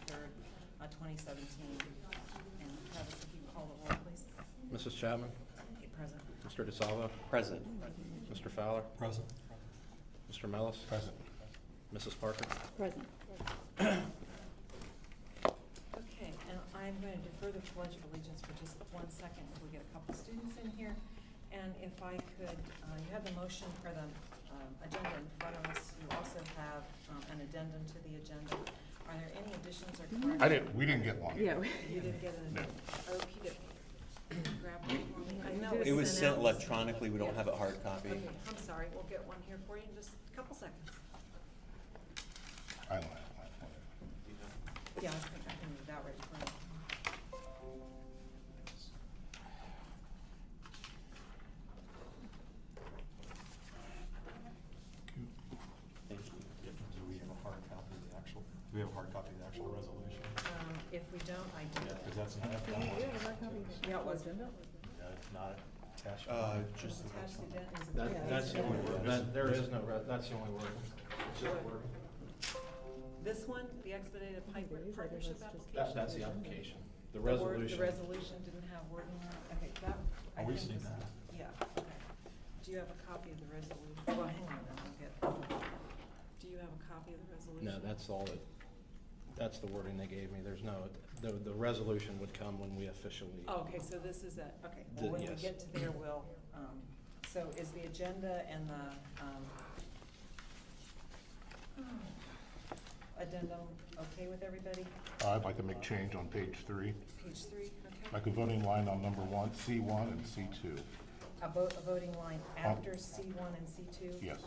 23rd, 2017. And Travis, if you call the roll, please. Mrs. Chapman? Okay, present. Mr. DeSalvo? Present. Mr. Fowler? Present. Mr. Mellis? Present. Mrs. Parker? Present. Okay, and I'm going to defer the Pledge of Allegiance for just 1 second until we get a couple students in here. And if I could, you have the motion for the agenda in front of us. You also have an addendum to the agenda. Are there any additions or corrections? We didn't get one. Yeah. You didn't get an addendum? Okey dokey. Grab one for me. I know It was sent out. electronically, we don't have a hard copy. Okay, I'm sorry, we'll get one here for you in just a couple seconds. I don't have one. Yeah, I think I can move that right for you. Thank you. Do we have a hard copy of the actual, do we have a hard copy of the actual resolution? If we don't, I do. Yeah, because that's not. Yeah, it was. Yeah, it's not attached. Just Attached to that is a- That's the only word. There is no, that's the only word. It's just a word. This one, the expedited partnership application? That's the application. The The word- resolution. The resolution didn't have wording on it? Okay, that, I Oh, we've think seen this- that. Yeah, okay. Do you have a copy of the resolution? Well, hang on, then I'll get, do you have a copy of the resolution? No, that's all it, that's the wording they gave me. There's no, the resolution would come when we officially. Oh, okay, so this is it, okay. Well, when we Yes. get to there, we'll, so is the agenda and the, addendum okay with everybody? I'd like to make change on page 3, Page 3, okay? like a voting line on number 1, C1 and C2. A voting line after C1 and C2? Yes.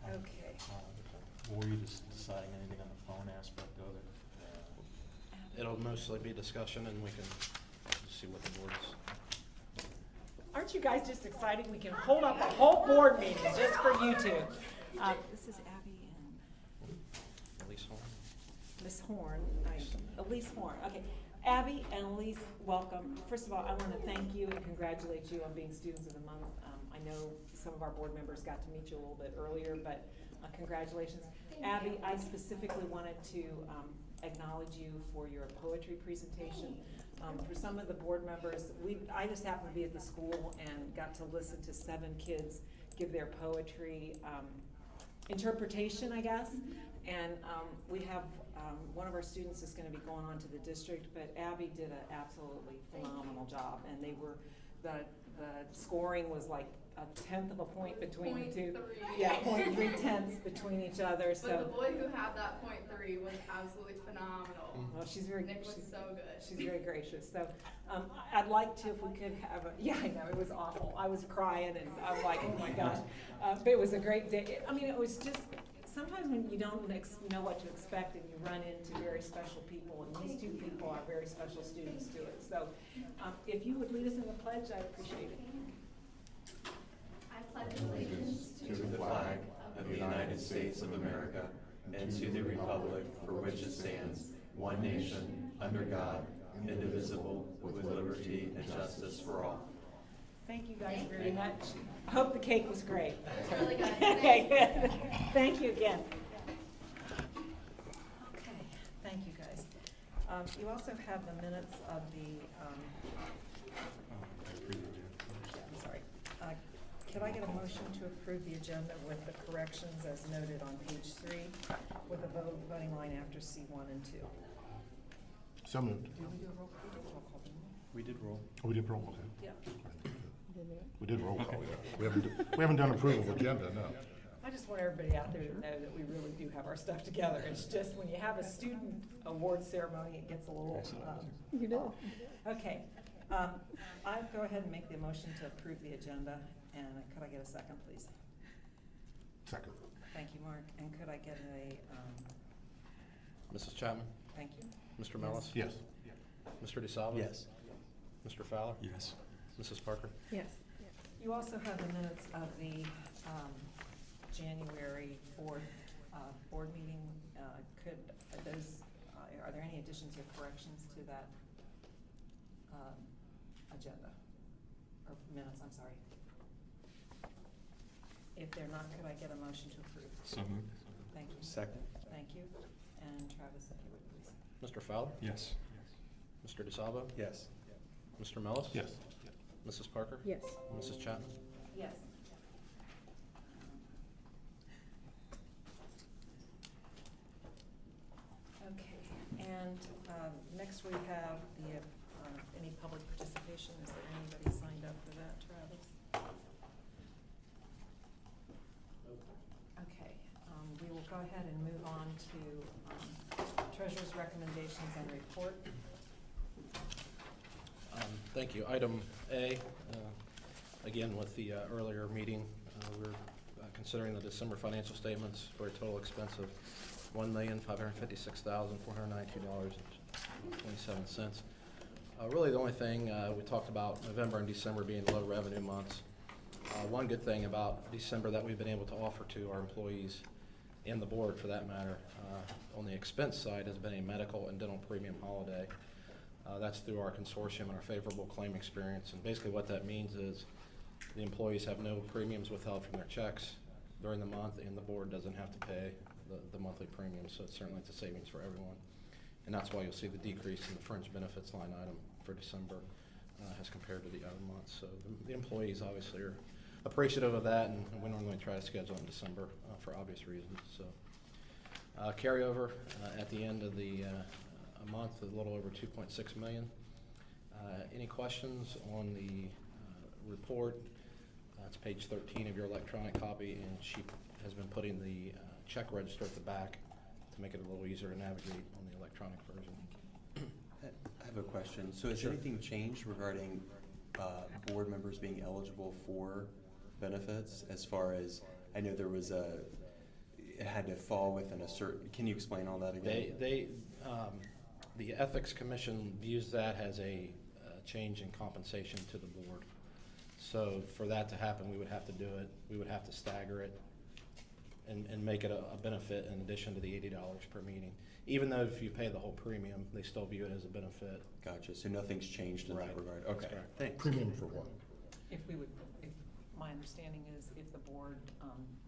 Okay, okay. Were you just deciding anything on the phone aspect of it? It'll mostly be discussion and we can see what the board's. Aren't you guys just excited? We can hold up a whole board meeting just for you two. This is Abby and Elise Horn. Miss Horn, Elise Horn, okay. Abby and Elise, welcome. First of all, I want to thank you and congratulate you on being Students of the Month. I know some of our board members got to meet you a little bit earlier, but congratulations. Abby, I specifically wanted to acknowledge you for your poetry presentation. For some of the board members, I just happened to be at the school and got to listen to 7 kids give their poetry interpretation, I guess. And we have one of our students is going to be going on to the district, but Abby did an absolutely phenomenal job, and they were the scoring was like a 1/10 of a point between the two. 0.3. Yeah, 0.3 tenths between each other. So. But the boy who had that 0.3 was absolutely phenomenal. Well, she's very. Nick was so good. She's very gracious. So, I'd like to, if we could have a. Yeah, I know it was awful. I was crying, and I'm like, oh my gosh. But it was a great day. I mean, it was just. Sometimes when you don't know what to expect, and you run into very special people, and these 2 people are very special students to it. So, if you would lead us in the pledge, I'd appreciate it. I pledge allegiance To the flag of the United States of America and to the republic for which it stands, one nation, under God, indivisible, with liberty and justice for all. Thank you guys very much. I hope the cake was great. Really good. Okay, good. Thank you again. Okay, thank you guys. You also have the minutes of the, I'm sorry. Could I get a motion to approve the agenda with the corrections as noted on page 3 with a voting line after C1 and 2? So moved. Did we do a roll call? We did roll. Oh, we did roll call. Yeah. We did roll call, yeah. We haven't done approval of agenda, no. I just want everybody out there to know that we really do have our stuff together. It's just when you have a student award ceremony, it gets a little. You did. Okay, I'll go ahead and make the motion to approve the agenda, and could I get a second, please? Second. Thank you, Mark, and could I get a, Mrs. Chapman? thank you? Mr. Mellis? Yes. Mr. DeSalvo? Yes. Mr. Fowler? Yes. Mrs. Parker? Yes. You also have the minutes of the January 4th board meeting are there any additions or corrections to that agenda? Or minutes, I'm sorry. If they're not, could I get a motion to approve? So moved. Thank you. Second. Thank you. And Travis, if you would please. Mr. Fowler? Yes. Mr. DeSalvo? Yes. Mr. Mellis? Yes. Mrs. Parker? Yes. Mrs. Chapman? Yes. Okay, and next we have the, any public participation. Is there anybody signed up for that, Travis? Okay, we will go ahead and move on to treasurer's recommendations and report. Thank you. Item A, again, with the earlier meeting, we're considering the December financial statements for a total expense of $1,556,492.27. Really, the only thing we talked about November and December being low revenue months. One good thing about December that we've been able to offer to our employees and the board, for that matter, on the expense side, has been a medical and dental premium holiday. That's through our consortium and our favorable claim experience. And basically what that means is the employees have no premiums withheld from their checks during the month, and the board doesn't have to pay the monthly premiums. So it's certainly a savings for everyone. And that's why you'll see the decrease in the fringe benefits line item for December as compared to the other months. So the employees obviously are appreciative of that, and we normally try to schedule in December for obvious reasons. So carryover at the end of the a month, a little over 2.6 million. Any questions on the report? It's page 13 of your electronic copy, and she has been putting the check register at the back to make it a little easier to navigate on the electronic version. I have a question. So has Sure. anything changed regarding board members being eligible for benefits? As far as, I know there was it had to fall within a certain, can you explain all that again? The Ethics Commission views that as a change in compensation to the board. So for that to happen, we would have to do it, we would have to stagger it and make it a benefit in addition to the $80 per meeting. Even though if you pay the whole premium, they still view it as a benefit. Gotcha. So nothing's changed in Right. that regard? That's Okay, correct. thanks. Premium for what? My understanding is if the board,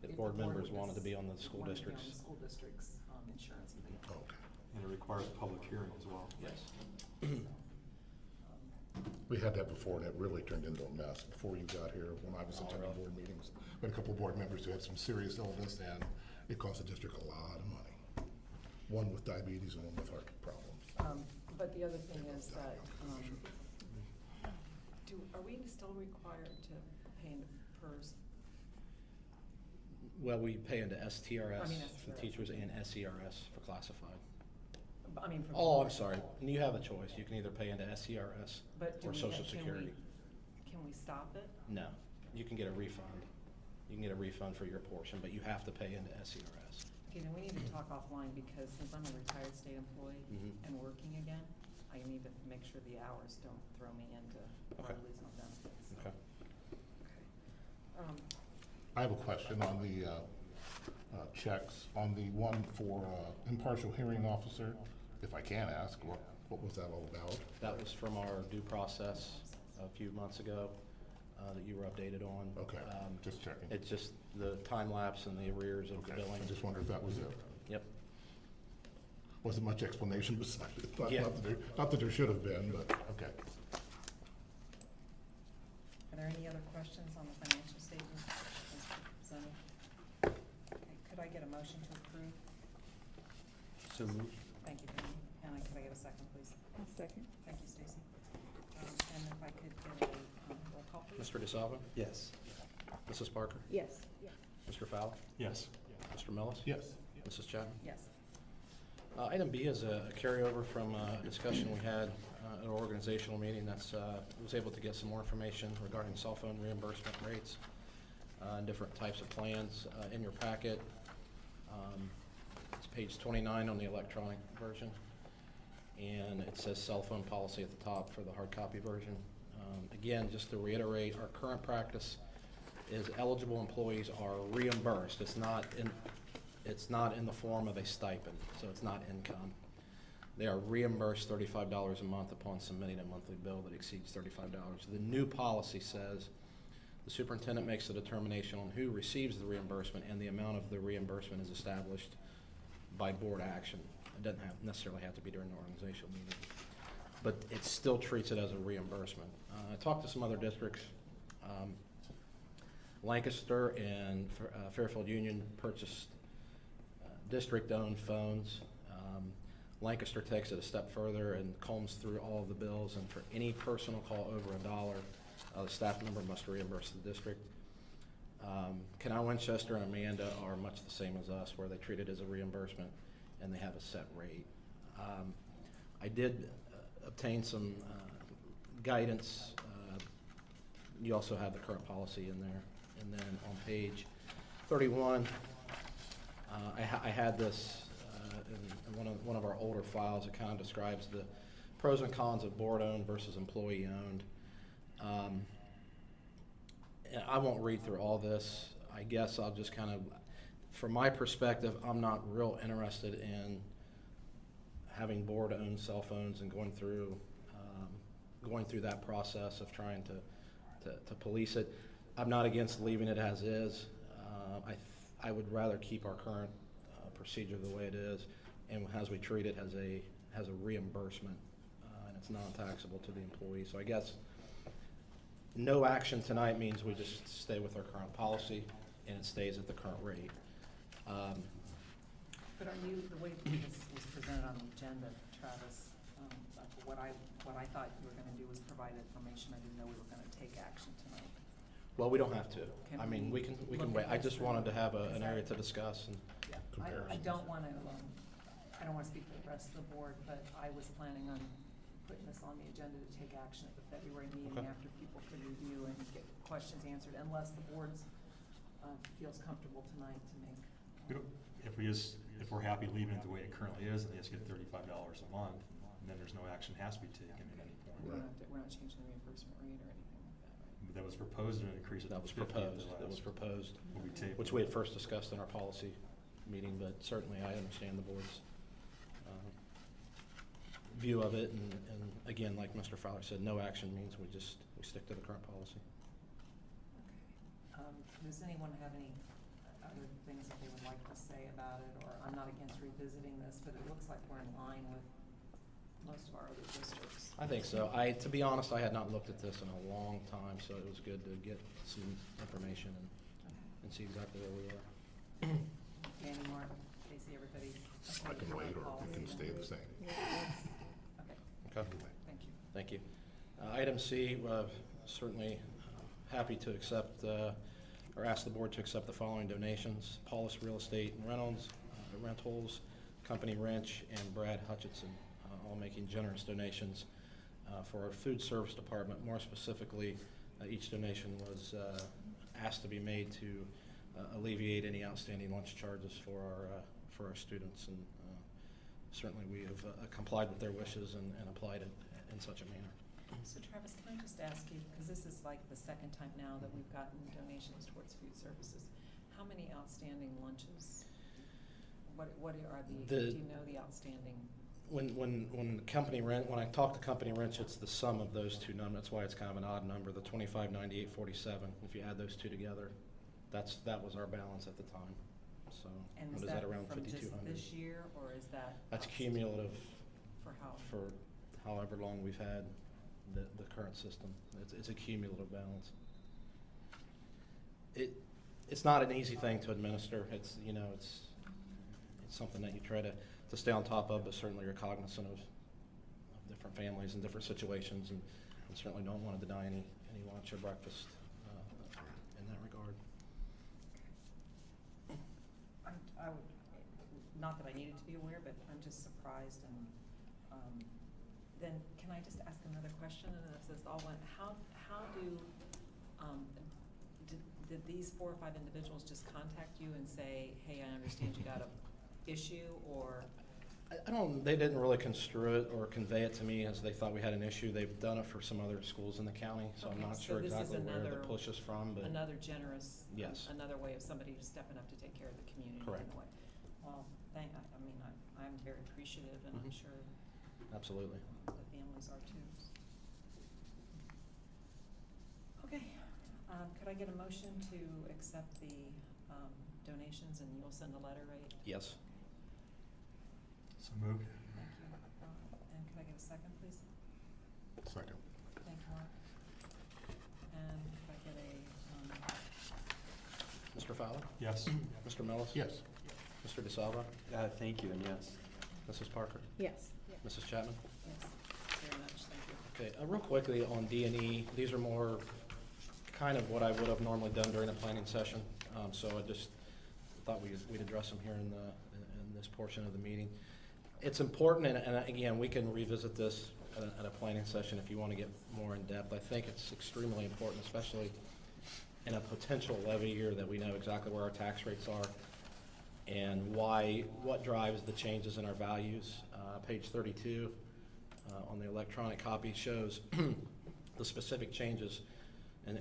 If board members would wanted to be on the school wanted to be on districts. the school district's insurance. Oh, okay. And it requires a public hearing as well. Yes. We had that before, and it really turned into a mess before you got here, when I was Oh, attending really? board meetings. We had a couple of board members who had some serious illness, and it cost the district a lot of money. One with diabetes and one with heart problems. But the other thing is that, are we still required to pay into PERS? Well, we pay into STRS I mean, for STRS. teachers and SERS for classified. I mean, for. Oh, I'm sorry. And you have a choice. You can either pay into SERS But do or we, Social can Security. can we stop it? No, you can get a refund. You can get a refund for your portion, but you have to pay into SERS. Okay, then we need to talk offline, because since I'm a retired state employee Mhm. and working again, I need to make sure the hours don't throw me into Okay. losing my benefits. Okay. Okay. I have a question on the checks, on the one for impartial hearing officer, if I can ask, what was that all about? That was from our due process a few months ago that you were updated on. Okay, just checking. It's just the time lapse and the arrears of the Okay, billing. I just wondered if that was it. Yep. Wasn't much explanation beside it. Yeah. Not that there should have been, but, okay. Are there any other questions on the financial statements as presented? Okay, could I get a motion to approve? So moved. Thank you, Danny. And could I get a second, please? Second. Thank you, Stacy. And if I could get a roll call, please? Mr. DeSalvo? Yes. Mrs. Parker? Yes. Mr. Fowler? Yes. Mr. Mellis? Yes. Mrs. Chapman? Yes. Item B is a carryover from a discussion we had at an organizational meeting. That's was able to get some more information regarding cell phone reimbursement rates and different types of plans in your packet. It's page 29 on the electronic version, and it says cell phone policy at the top for the hard copy version. Again, just to reiterate, our current practice is eligible employees are reimbursed. it's not in the form of a stipend, so it's not income. They are reimbursed $35 a month upon submitting a monthly bill that exceeds $35. The new policy says the superintendent makes a determination on who receives the reimbursement, and the amount of the reimbursement is established by board action. It doesn't necessarily have to be during the organizational meeting, but it still treats it as a reimbursement. I talked to some other districts. Lancaster and Fairfield Union purchased district-owned phones. Lancaster takes it a step further and combs through all of the bills, and for any personal call over $1, the staff member must reimburse the district. Canal Winchester and Amanda are much the same as us, where they treat it as a reimbursement and they have a set rate. I did obtain some guidance. You also have the current policy in there. And then on page 31, I had this in one of our older files. It kind of describes the pros and cons of board-owned versus employee-owned. And I won't read through all this. I guess I'll just kind of, from my perspective, I'm not real interested in having board-owned cell phones and going through that process of trying to police it. I'm not against leaving it as is. I would rather keep our current procedure the way it is, and as we treat it as a reimbursement, and it's non-taxable to the employee. So I guess no action tonight means we just stay with our current policy and it stays at the current rate. But are you, the way this was presented on the agenda, Travis, what I thought you were gonna do was provide information. I didn't know we were gonna take action tonight. Well, we don't have to. Can I mean, we can look wait. at I this just wanted to have an Is area that- to discuss and Yeah, I Comparisons. don't wanna, I don't wanna speak for the rest of the board, but I was planning on putting this on the agenda to take action at the February meeting Okay. after people could review and get questions answered, unless the board feels comfortable tonight to make. We don't, if we're happy leaving it the way it currently is, and they just get $35 a month, and then there's no action has to be taken at any point. We're not changing the reimbursement rate or anything like that, right? But that was proposed and increase it that to was 50 at the proposed. That was last. proposed, Will be tabled. which we had first discussed in our policy meeting, but certainly I understand the board's view of it. And again, like Mr. Fowler said, no action means we stick to the current policy. Okay. Does anyone have any other things that they would like to say about it? Or I'm not against revisiting this, but it looks like we're in line with most of our other districts. I think so. To be honest, I had not looked at this in a long time, so it was good to get some information and see exactly where we are. Danny, Mark, Casey, everybody? I can wait, or it can stay the same. Okay, Okay. thank you. Thank you. Item C, certainly happy to accept, or ask the board to accept the following donations: Paulus Real Estate and Rentals, Company Wrench, and Brad Hutchinson, all making generous donations for our food service department. More specifically, each donation was asked to be made to alleviate any outstanding lunch charges for our students, and certainly we have complied with their wishes and applied it in such a manner. So Travis, can I just ask you, because this is like the second time now that we've gotten donations towards food services, how many outstanding lunches? What are do you know the outstanding? When I talk to Company Wrench, it's the sum of those two numbers. That's why it's kind of an odd number, the 259847. If you add those two together, that was our balance at the time. So And what is is that that, around from just 5,200? this year, or is that? That's cumulative For how? for however long we've had the current system. It's a cumulative balance. It's not an easy thing to administer. It's something that you try to stay on top of, but certainly you're cognizant of different families and different situations, and certainly don't want to deny any lunch or breakfast in that regard. I would, not that I needed to be aware, but I'm just surprised, and then can I just ask another question? And if this all went, how did these 4 or 5 individuals just contact you and say, hey, I understand you got a issue, or? They didn't really construe it or convey it to me as they thought we had an issue. They've done it for some other schools in the county, so I'm Okay, not so sure this is exactly where the another- push is from, but Another generous. Yes. Another way of somebody stepping up to take care of the community. Correct. In a way. I'm very appreciative, and I'm Mhm. sure Absolutely. the families are too. Okay, could I get a motion to accept the donations, and you'll send a letter, right? Yes. So moved. Thank you. And could I get a second, please? Second. Thank you, Mark. And could I get Mr. Fowler? Yes. Mr. Mellis? Yes. Mr. DeSalvo? Thank you, and yes. Mrs. Parker? Yes. Mrs. Chapman? yes, very much, thank you. Okay, real quickly on D&E, these are more kind of what I would have normally done during a planning session. So I just thought we'd address them here in this portion of the meeting. It's important, and again, we can revisit this at a planning session if you want to get more in depth. I think it's extremely important, especially in a potential levy year, that we know exactly where our tax rates are and what drives the changes in our values. Page 32 on the electronic copy shows the specific changes, and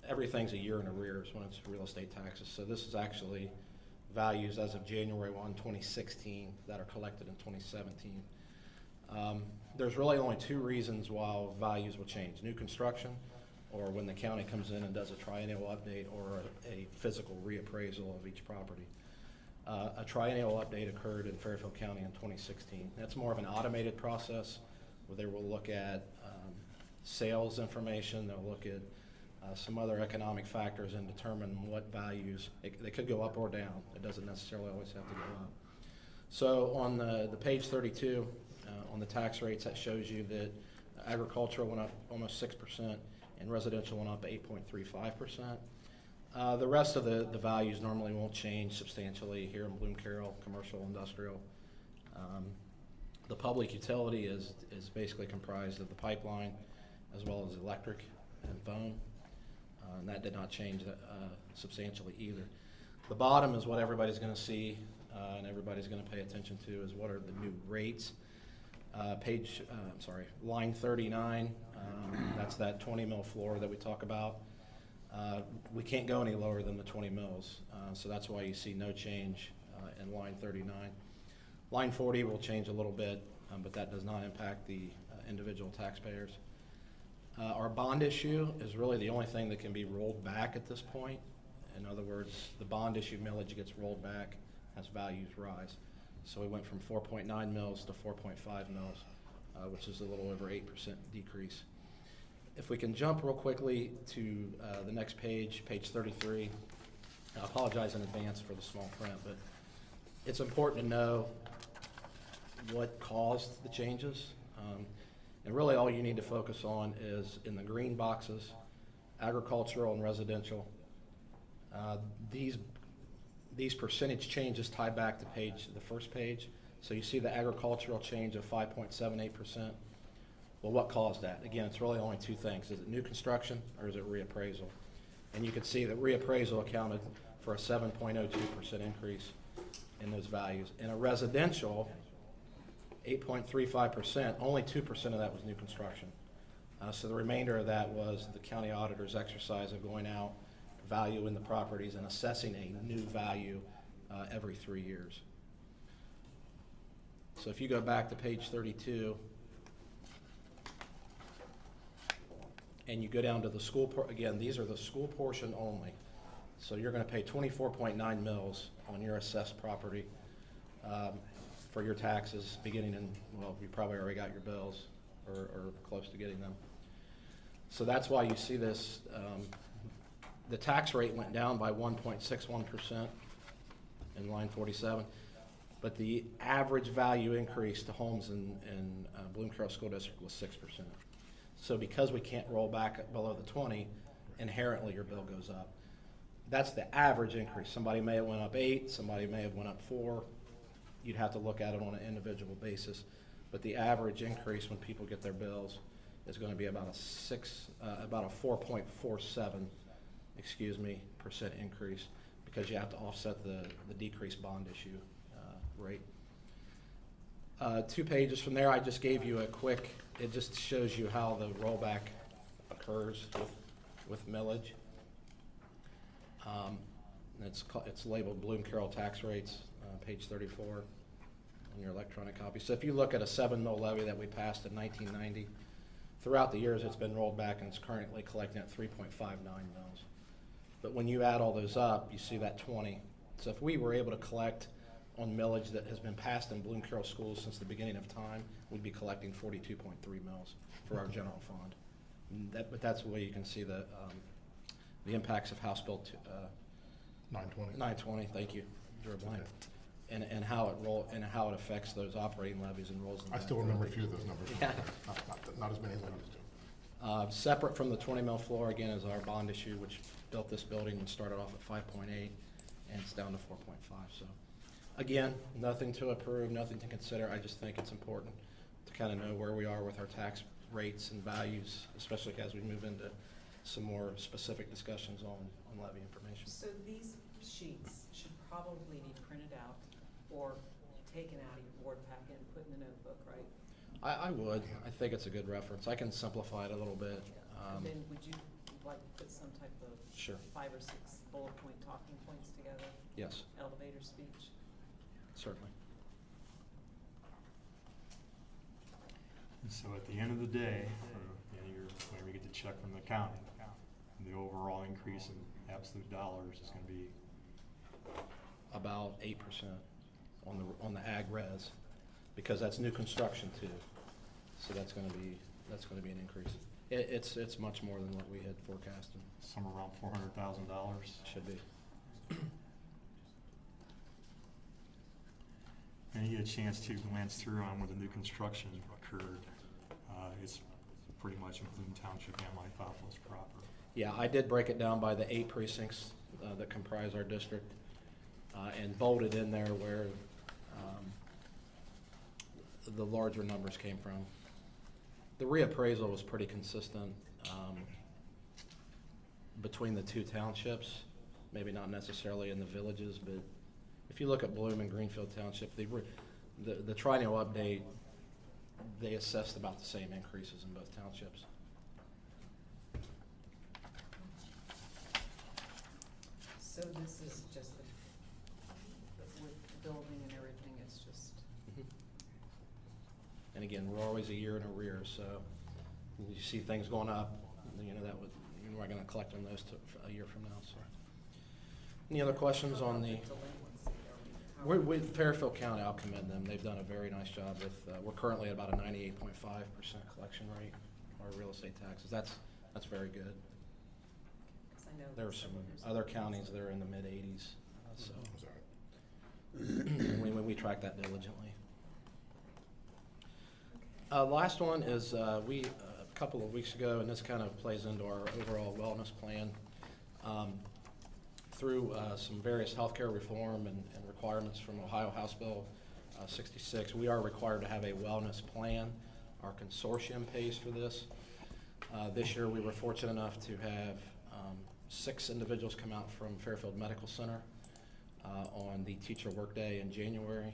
everything's a year in arrears when it's real estate taxes. So this is actually values as of January 1, 2016 that are collected in 2017. There's really only two reasons why values will change: new construction, or when the county comes in and does a triennial update, or a physical reappraisal of each property. A triennial update occurred in Fairfield County in 2016. That's more of an automated process where they will look at sales information, they'll look at some other economic factors and determine what values, they could go up or down. It doesn't necessarily always have to go up. So on the page 32, on the tax rates, that shows you that agricultural went up almost 6% and residential went up 8.35%. The rest of the values normally won't change substantially here in Bloom-Carroll, commercial, industrial. The public utility is basically comprised of the pipeline as well as electric and phone. And that did not change substantially either. The bottom is what everybody's going to see and everybody's going to pay attention to, is what are the new rates. Line 39, that's that 20 mil floor that we talk about. We can't go any lower than the 20 mils, so that's why you see no change in line 39. Line 40 will change a little bit, but that does not impact the individual taxpayers. Our bond issue is really the only thing that can be rolled back at this point. In other words, the bond issue millage gets rolled back as values rise. So we went from 4.9 mils to 4.5 mils, which is a little over 8% decrease. If we can jump real quickly to the next page, page 33. I apologize in advance for the small print, but it's important to know what caused the changes. And really all you need to focus on is in the green boxes, agricultural and residential. These percentage changes tie back to the first page. So you see the agricultural change of 5.78%. Well, what caused that? Again, it's really only two things. Is it new construction or is it reappraisal? And you can see that reappraisal accounted for a 7.02% increase in those values. In a residential, 8.35%, only 2% of that was new construction. So the remainder of that was the county auditor's exercise of going out, valuing the properties, and assessing a new value every 3 years. So if you go back to page 32, and you go down to the school, again, these are the school portion only. So you're going to pay 24.9 mils on your assessed property for your taxes beginning in, well, you probably already got your bills or close to getting them. So that's why you see this, the tax rate went down by 1.61% in line 47, but the average value increase to homes in Bloom-Carroll School District was 6%. So because we can't roll back below the 20, inherently your bill goes up. That's the average increase. Somebody may have went up 8, somebody may have went up 4. You'd have to look at it on an individual basis. But the average increase when people get their bills is going to be about a 4.47%, increase, because you have to offset the decreased bond issue rate. 2 pages from there, I just gave you a quick, it just shows you how the rollback occurs with millage. It's labeled Bloom-Carroll tax rates. page 34 on your electronic copy. So if you look at a 7 mil levy that we passed in 1990, throughout the years it's been rolled back and it's currently collecting at 3.59 mils. But when you add all those up, you see that 20. So if we were able to collect on millage that has been passed in Bloom-Carroll schools since the beginning of time, we'd be collecting 42.3 mils for our general fund. But that's the way you can see the impacts of House Bill 920? 920. Thank you, Drew Blaine, Okay. and how it affects those operating levies and rolls. I still remember a few of those numbers. Yeah. Not as many as I used to. Separate from the 20 mil floor, again, is our bond issue, which built this building and started off at 5.8, and it's down to 4.5. So, again, nothing to approve, nothing to consider. I just think it's important to kind of know where we are with our tax rates and values, especially as we move into some more specific discussions on levy information. So these sheets should probably be printed out or taken out of your board packet and put in the notebook, right? I would. I think it's a good reference. I can simplify it a little bit. And then would you like put some type of Sure. 5 or 6 bullet point talking points together? Yes, Elevator speech? certainly. And so at the end of the day, whenever you get the check from the county, the overall increase in absolute dollars is gonna be, About 8% on the ag res, because that's new construction too. So that's going to be an increase. It's much more than what we had forecasted. somewhere around $400,000. Should be. And you get a chance to glance through on where the new construction occurred. It's pretty much in Bloom Township and Mythopolis proper. Yeah, I did break it down by the 8 precincts that comprise our district, and bolded in there where the larger numbers came from. The reappraisal was pretty consistent between the 2 townships, maybe not necessarily in the villages, but if you look at Bloom and Greenfield Township, the triennial update, they assessed about the same increases in both townships. So this is just with the building and everything, it's just, And again, we're always a year in arrears, so you see things going up, we're not gonna collect on those a year from now, so. Any other questions on the? With Fairfield County, I'll commend them. They've done a very nice job with, we're currently at about a 98.5% collection rate, our real estate taxes. That's very good. because I know. There are some several years other ago- counties that are in the mid-80s, so I'm sorry. we track that diligently. Last one is, a couple of weeks ago, and this kind of plays into our overall wellness plan, through some various healthcare reform and requirements from Ohio House Bill 66, we are required to have a wellness plan. Our consortium pays for this. This year, we were fortunate enough to have 6 individuals come out from Fairfield Medical Center on the teacher workday in January.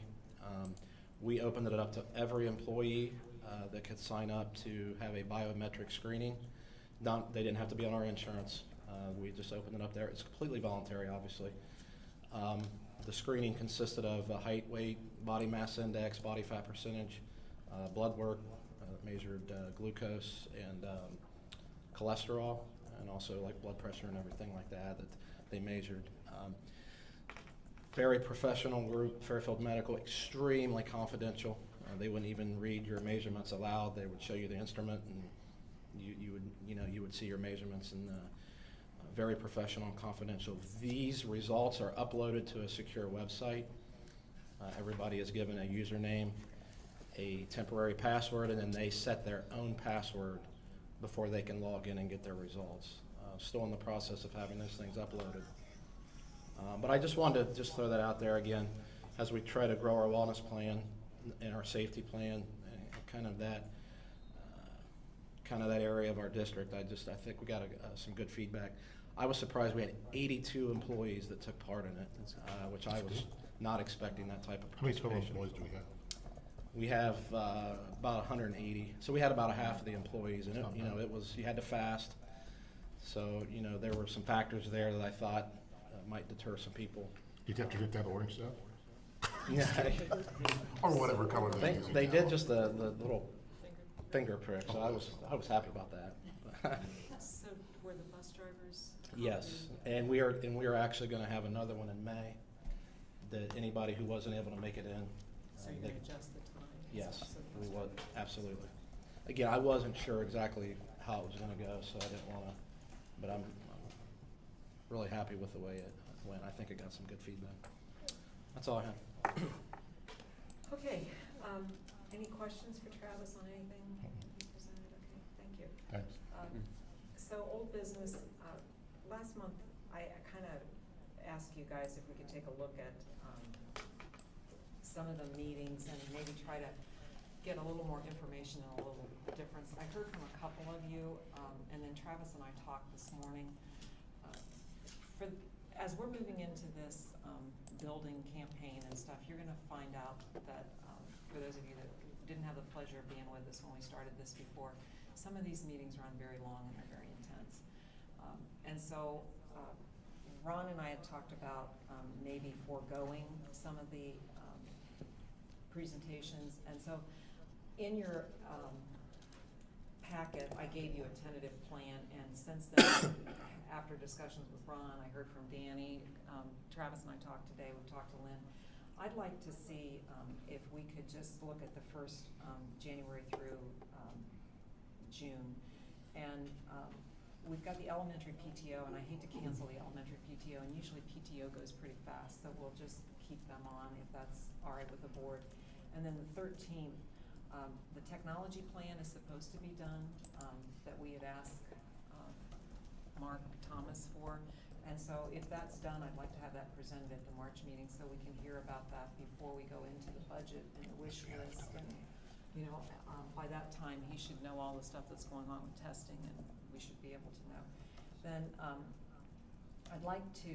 We opened it up to every employee that could sign up to have a biometric screening. They didn't have to be on our insurance. We just opened it up there. It's completely voluntary, obviously. The screening consisted of height, weight, body mass index, body fat percentage, blood work, measured glucose and cholesterol, and also like blood pressure and everything like that they measured. Very professional group, Fairfield Medical, extremely confidential. They wouldn't even read your measurements aloud. They would show you the instrument, and you would see your measurements, and very professional and confidential. These results are uploaded to a secure website. Everybody is given a username, a temporary password, and then they set their own password before they can log in and get their results. Still in the process of having those things uploaded. But I just wanted to throw that out there again as we try to grow our wellness plan and our safety plan and kind of that area of our district. I think we got some good feedback. I was surprised we had 82 employees that took part in it, which I was not expecting that type of How many total participation. employees do we have? We have about 180, so we had about a half of the employees, and you had to fast. So there were some factors there that I thought might deter some people. You'd have to get that orange stuff? Yeah. Or whatever color they're using They now. did just the little finger prick, so I was happy about that. So were the bus drivers? Yes, and we are actually gonna have another one in May, that anybody who wasn't able to make it in. So you're they- gonna adjust the time? Yes, So the we bus would, drivers- absolutely. Again, I wasn't sure exactly how it was gonna go, so I didn't wanna, but I'm really happy with the way it went. I think it got some good feedback. That's all I have. Okay, any questions for Travis on anything he presented? Okay, thank you. Thanks. So old business, last month, I kind of asked you guys if we could take a look at some of the meetings and maybe try to get a little more information and a little difference. I heard from a couple of you, and then Travis and I talked this morning. As we're moving into this building campaign and stuff, you're gonna find out that, for those of you that didn't have the pleasure of being with us when we started this before, some of these meetings run very long and they're very intense. And so Ron and I had talked about maybe foregoing some of the presentations. And so in your packet, I gave you a tentative plan, and since then, after discussions with Ron, I heard from Danny, Travis and I talked today, we talked to Lynn. I'd like to see if we could just look at the first January through June. And we've got the elementary PTO, and I hate to cancel the elementary PTO, and usually PTO goes pretty fast, so we'll just keep them on if that's all right with the board. And then the 13th, the technology plan is supposed to be done, that we had asked Mark Thomas for. And so if that's done, I'd like to have that presented at the March meeting so we can hear about that before we go into the budget and the wish list. And, you know, by that time, he should know all the stuff that's going on with testing, and we should be able to know. Then I'd like to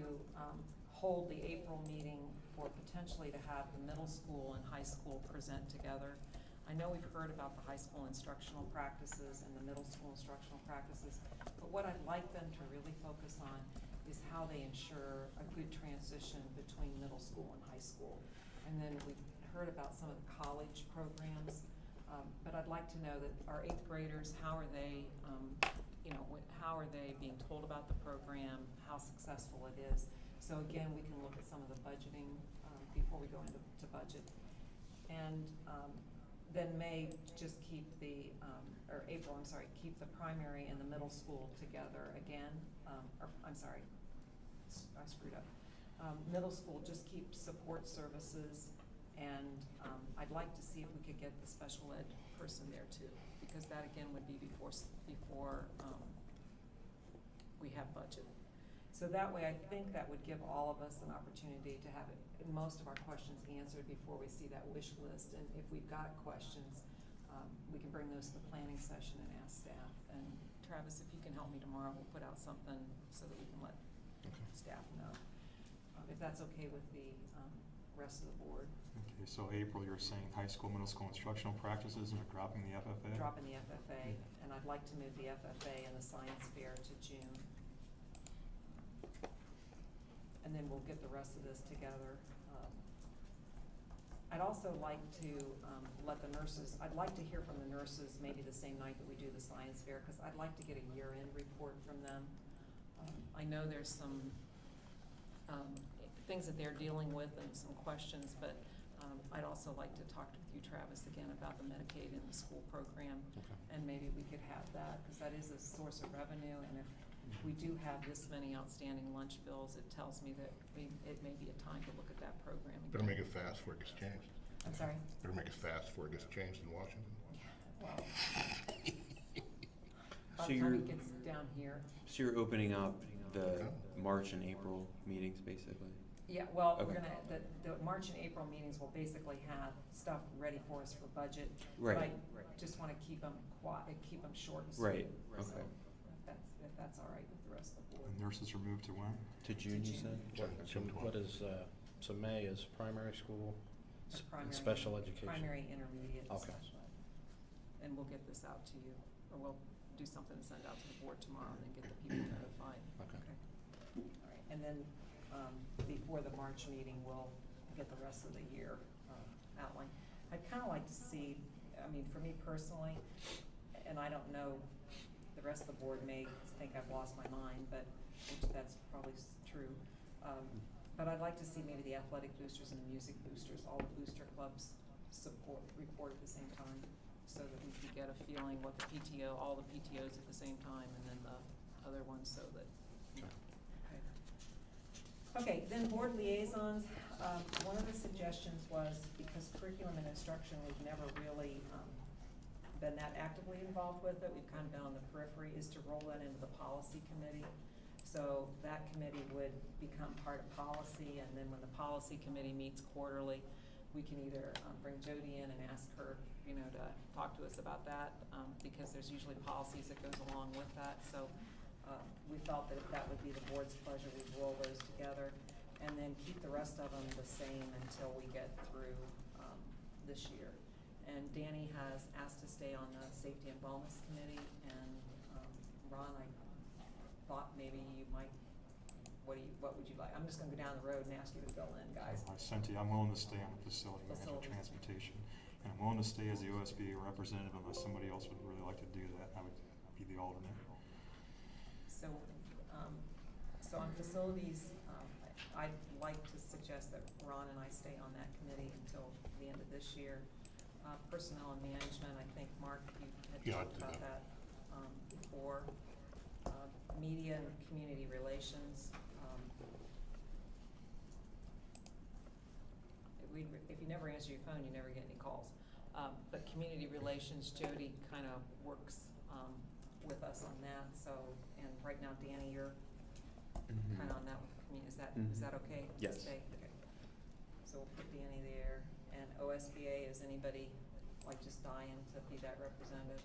hold the April meeting for potentially to have the middle school and high school present together. I know we've heard about the high school instructional practices and the middle school instructional practices, but what I'd like them to really focus on is how they ensure a good transition between middle school and high school. And then we've heard about some of the college programs, but I'd like to know that our 8th graders, how are they, how are they being told about the program, how successful it is. So again, we can look at some of the budgeting before we go into budget. And then May, just keep the, or April, I'm sorry, keep the primary and the middle school together again. I'm sorry, I screwed up. Middle school, just keep support services, and I'd like to see if we could get the special ed person there too, because that again would be before we have budget. So that way, I think that would give all of us an opportunity to have most of our questions answered before we see that wish list. And if we've got questions, we can bring those to the planning session and ask staff. And Travis, if you can help me tomorrow, we'll put out something so that we can let staff know. If that's okay with the rest of the board. Okay, so April, you're saying high school, middle school instructional practices, and you're dropping the FFA? Dropping the FFA, and I'd like to move the FFA and the science fair to June. And then we'll get the rest of this together. I'd also like to let the nurses, I'd like to hear from the nurses maybe the same night that we do the science fair, because I'd like to get a year-end report from them. I know there's some things that they're dealing with and some questions, but I'd also like to talk with you, Travis, again about the Medicaid and the school program. Okay. And maybe we could have that, because that is a source of revenue, and if we do have this many outstanding lunch bills, it tells me that it may be a time to look at that program again. Better make it fast before it gets changed. I'm sorry? Better make it fast before it gets changed in Washington. Well, by So the time you're- it gets down here. So you're opening up the Okay. March and April meetings, basically? Yeah, well, we're Okay. gonna, the March and April meetings will basically have stuff ready for us for budget. Right. But I just wanna keep them keep them short and sweet. Right, So, okay. if that's all right with the rest of the board. And nurses are moved to when? To June, you said? What is, so May is primary school, The and primary- special education? Primary, intermediate, and Okay. special ed. And we'll get this out to you, or we'll do something to send out to the board tomorrow and then get the people notified. Okay. All right, and then, before the March meeting, we'll get the rest of the year outlined. I'd kind of like to see, I mean, for me personally, and I don't know, the rest of the board may think I've lost my mind, but which that's probably true. But I'd like to see maybe the athletic boosters and the music boosters, all the booster clubs report at the same time, so that we could get a feeling what the PTO, all the PTOs at the same time, and then the other ones, so that. Okay, then board liaisons. One of the suggestions was, because curriculum and instruction, we've never really been that actively involved with it, we've kind of been on the periphery, is to roll that into the policy committee. So that committee would become part of policy, and then when the policy committee meets quarterly, we can either bring Jody in and ask her, you know, to talk to us about that, because there's usually policies that goes along with that. So we felt that if that would be the board's pleasure, we'd roll those together, and then keep the rest of them the same until we get through this year. And Danny has asked to stay on the safety and wellness committee, and Ron, I thought maybe you might, what would you like? I'm just gonna go down the road and ask you to fill in, guys. I sent you, I'm willing to stay on the facility management Facilities. transportation. And I'm willing to stay as the OSBA representative unless somebody else would really like to do that. I would be the alternate. So, so on facilities, I'd like to suggest that Ron and I stay on that committee until the end of this year. Personnel and management, I think, Mark, you had Yeah, I'd talked do about that. that before. Media and community relations. If you never answer your phone, you never get any calls. But community relations, Jody kind of works with us on that. So, and right now, Danny, you're kind of on that with the community. Is that okay? to Yes. stay? Okay. So we'll put Danny there. And OSBA, is anybody like just dying to be that representative?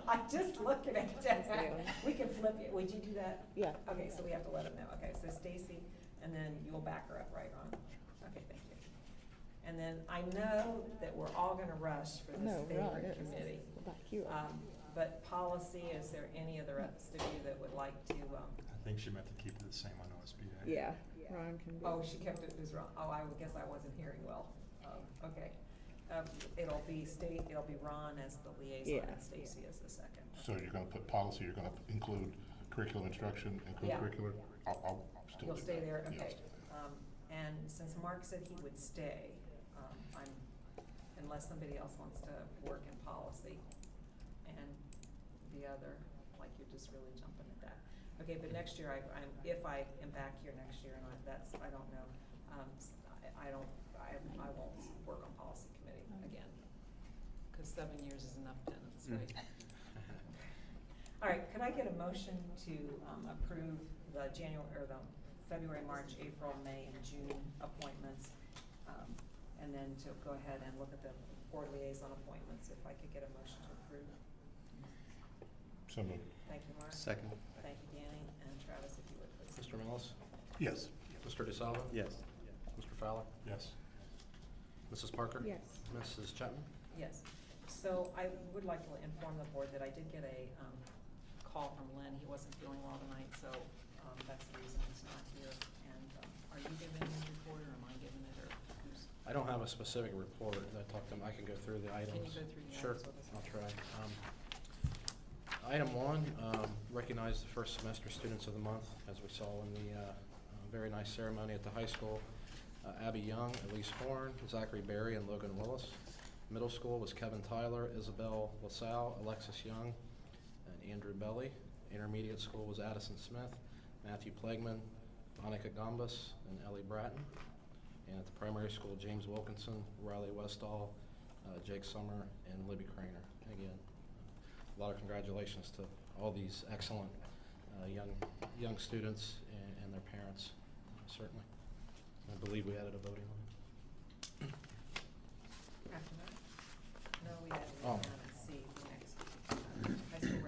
I'm just looking at that. We can flip it. Would you do that? Yeah. Okay, so we have to let him know. Okay, so Stacy, and then you'll back her up, right, Ron? Okay, thank you. And then I know that we're all gonna rush for this No, we're not. favorite It's committee. back you up. But policy, is there any of the rest of you that would like to, I think she meant to keep it the same on OSBA. Yeah, Ron can do. oh, she kept it as wrong. Oh, I guess I wasn't hearing well. Okay. It'll be Ron as the liaison Yeah. and Stacy as the second. So you're gonna put policy, you're gonna include curriculum instruction and Yeah. co-curricular? I'll still You'll do stay that. there, Yeah, I'll okay. stay there. And since Mark said he would stay, unless somebody else wants to work in policy, and the other, like you're just really jumping at that. Okay, but next year, if I am back here next year, and I don't know, I won't work on policy committee again, because 7 years is enough penance, right? All right, could I get a motion to approve the February, March, April, May, and June appointments? And then to go ahead and look at the board liaison appointments, if I could get a motion to approve. So moved. Thank you, Mark. Second. Thank you, Danny, and Travis, if you would, please. Mr. Millis? Yes. Mr. DeSalvo? Yes. Mr. Fowler? Yes. Mrs. Parker? Yes. Mrs. Chapman? Yes. So I would like to inform the board that I did get a call from Lynn. He wasn't feeling well tonight, so that's the reason he's not here. And are you giving his report, or am I giving it, or who's? I don't have a specific report. I talked to him. I can go through the items. Can you go through the Sure, items with us? I'll try. Item one, recognize the first semester students of the month, as we saw in the very nice ceremony at the high school. Abby Young, Elise Horn, Zachary Berry, and Logan Willis. Middle school was Kevin Tyler, Isabel LaSalle, Alexis Young, and Andrew Belly. Intermediate school was Addison Smith, Matthew Plegman, Monica Gombas, and Ellie Bratton. And at the primary school, James Wilkinson, Riley Westall, Jake Summer, and Libby Craner. Again, a lot of congratulations to all these excellent young students and their parents, certainly. I believe we added a voting line. After that? No, we had Oh. C next. High school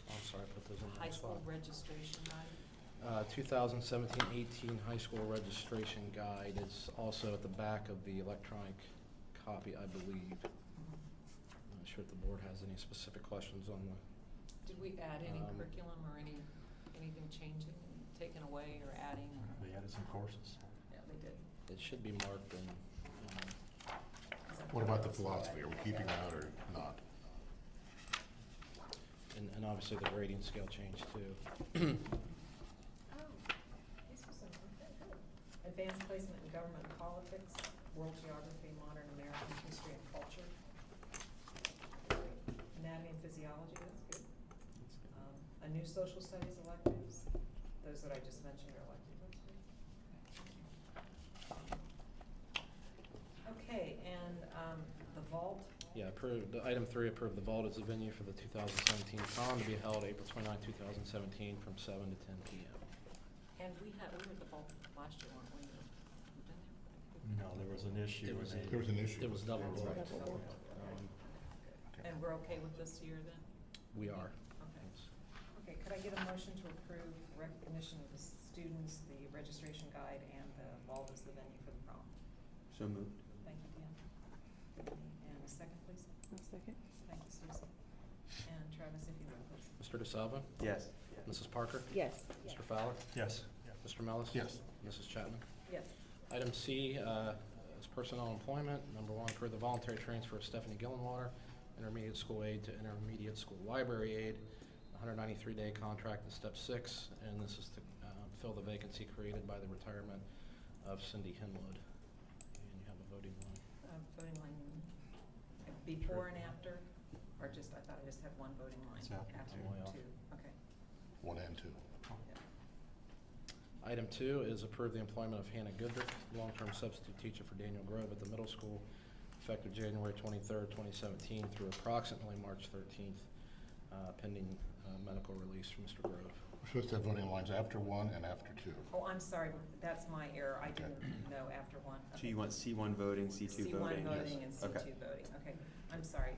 I'm sorry, I put those in the high wrong school spot. registration guide. 2017-18 high school registration guide is also at the back of the electronic copy, I believe. I'm not sure if the board has any specific questions on the, Did we add any Um, curriculum or anything changing? taken away or adding? They added some courses. Yeah, they did. It should be marked in, What about the philosophy? Are we keeping that or not? and obviously the grading scale changed too. Oh, these are some, okay, good. Advanced placement in government and politics, world geography, modern American history and culture. Anatomy and physiology, that's good. A new social studies electives, those that I just mentioned are elective, that's good. Okay, and, the vault, Yeah, approved, item 3, approved the vault as the venue for the 2017 con to be held April 29, 2017 from 7 to 10 p.m. and we were at the vault last year, weren't we? We've been there? No, there was an issue. It was and they- There was an issue. It was double That's booked. double. Um, And we're okay with this year then? We are. Okay. Okay, could I get a motion to approve recognition of the students, the registration guide, and the vault as the venue for the prom? So moved. Thank you, Dan. And a second, please. I'll second. Thank you, Susie. And Travis, if you would, please. Mr. DeSalvo? Yes. Mrs. Parker? Yes. Mr. Fowler? Yes. Mr. Mellis? Yes. Mrs. Chapman? Yes. Item C is personnel employment. Number 1, approve the voluntary transfer of Stephanie Gillenwater, intermediate school aide to intermediate school library aide, 193-day contract to step 6, and this is to fill the vacancy created by the retirement of Cindy Hinwood. And you have a voting line. Voting line before and after, or just, I thought I just had one voting line. It's after two. Two, okay. 1 and 2. Yeah. Item 2 is approve the employment of Hannah Goodrick, long-term substitute teacher for Daniel Grove at the middle school, effective January 23rd, 2017 through approximately March 13th, pending medical release from Mr. Grove. We're supposed to have voting lines after 1 and after 2. Oh, I'm sorry, that's my error, I didn't know after one. So you want C1 voting, C2 voting? C1 voting and C2 Okay. voting, okay. I'm sorry,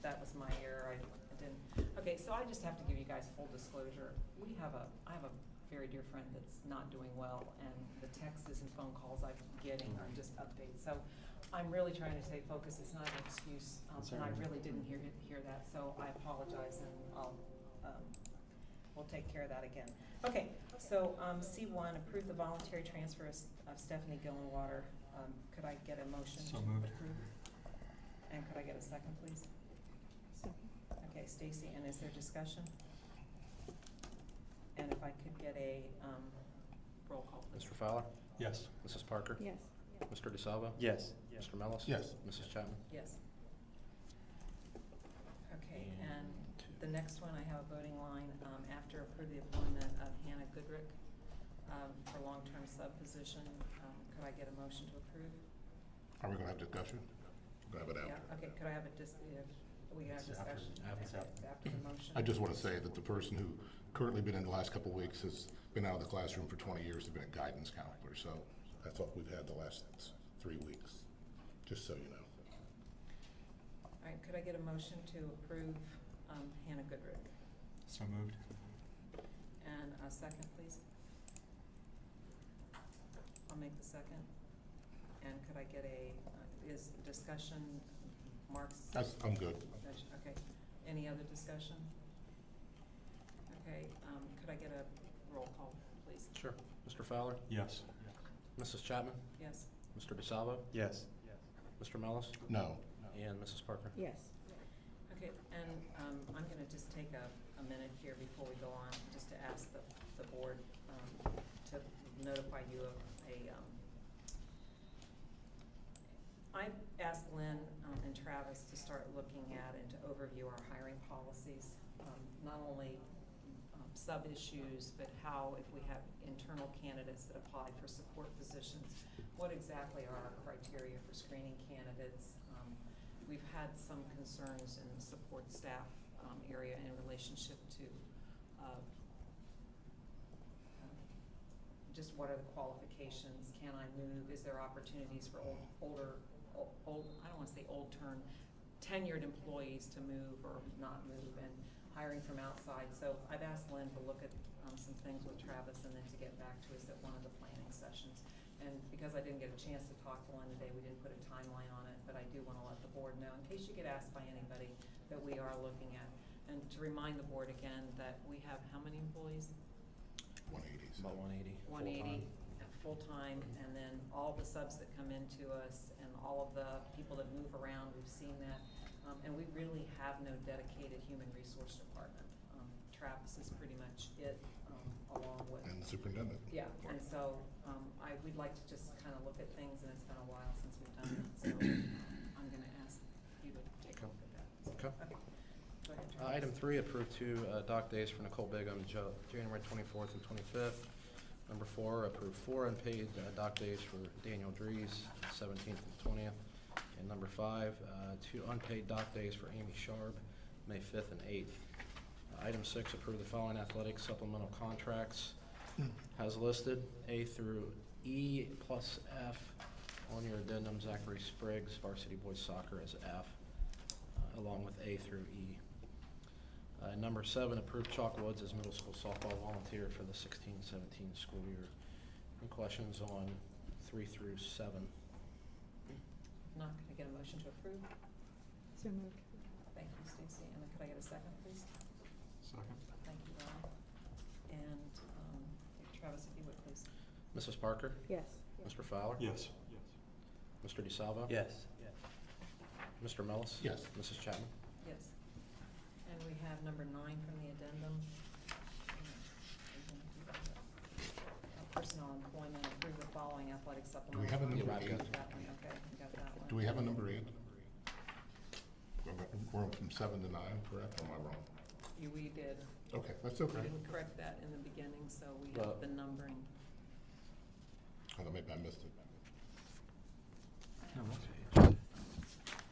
that was my error, I didn't. Okay, so I just have to give you guys full disclosure. I have a very dear friend that's not doing well, and the texts and phone calls I'm getting are just updates. So I'm really trying to stay focused, it's not an excuse, and I really didn't hear that, so I apologize, and we'll take care of that again. Okay, so C1, approve the voluntary transfer of Stephanie Gillenwater. Could I get a motion to So moved. approve? And could I get a second, please? Second. Okay, Stacy, and is there discussion? And if I could get a roll call, please. Mr. Fowler? Yes. Mrs. Parker? Yes. Mr. DeSalvo? Yes. Mr. Mellis? Yes. Mrs. Chapman? Yes. Okay, And and two. the next one, I have a voting line, after approve the appointment of Hannah Goodrick for long-term sub position, could I get a motion to approve? Are we going to have discussion? We're going to have it Yeah, after. okay, could I have we have It's after. discussion? After. After the motion? I just want to say that the person who currently been in the last couple of weeks has been out of the classroom for 20 years, has been a guidance counselor. So that's what we've had the last 3 weeks, just so you know. All right, could I get a motion to approve Hannah Goodrick? So moved. And a second, please? I'll make the second. And could I get is discussion, Mark's? I'm good. Okay, any other discussion? Okay, could I get a roll call, please? Sure. Mr. Fowler? Yes. Mrs. Chapman? Yes. Mr. DeSalvo? Yes. Mr. Mellis? No. And Mrs. Parker? Yes. Okay, and I'm gonna just take a minute here before we go on, just to ask the board to notify you of I've asked Lynn and Travis to start looking at and to overview our hiring policies, not only sub-issues, but how, if we have internal candidates that apply for support positions, what exactly are our criteria for screening candidates? We've had some concerns in the support staff area in relationship to just what are the qualifications? Can I move? Is there opportunities for older, I don't want to say old-term, tenured employees to move or not move, and hiring from outside? So I've asked Lynn to look at some things with Travis and then to get back to us at one of the planning sessions. And because I didn't get a chance to talk to Lynn today, we didn't put a timeline on it, but I do want to let the board know, in case you get asked by anybody, that we are looking at. And to remind the board again that we have how many employees? 180. About 180. 180 full-time. full-time, and then all the subs that come into us and all of the people that move around, we've seen that. And we really have no dedicated human resource department. Travis is pretty much it, along with. And the superintendent. Yeah, and so, we'd like to just kind of look at things, and it's been a while since we've done it, so I'm gonna ask you to take a look at that. Okay. Go ahead, Travis. Item 3, approve 2 dock days for Nicole Bigham, January 24th and 25th. Number 4, approve 4 unpaid dock days for Daniel Dries, 17th and 20th. And number 5, 2 unpaid dock days for Amy Sharp, May 5th and 8th. Item 6, approve the following athletic supplemental contracts as listed, A through E plus F. On your addendum, Zachary Spriggs, varsity boys soccer as F, along with A through E. Number 7, approve Chalk Woods as middle school softball volunteer for the 16-17 school year. Any questions on 3 through 7? If not, could I get a motion to approve? So moved. Thank you, Stacy, and then could I get a second, please? Second. Thank you, Ron. And, Travis, if you would, please. Mrs. Parker? Yes. Mr. Fowler? Yes. Mr. DeSalvo? Yes. Mr. Mellis? Yes. Mrs. Chapman? Yes. And we have number 9 from the addendum. Personnel employment, approve the following athletic supplemental. have a number contracts. 8? That one, okay, we got that one. Do we have a number 8? We're from 7 to 9, correct, or am I wrong? We did. Okay, that's We okay. didn't correct that in the beginning, so we Well- have the numbering. Oh, maybe I missed it.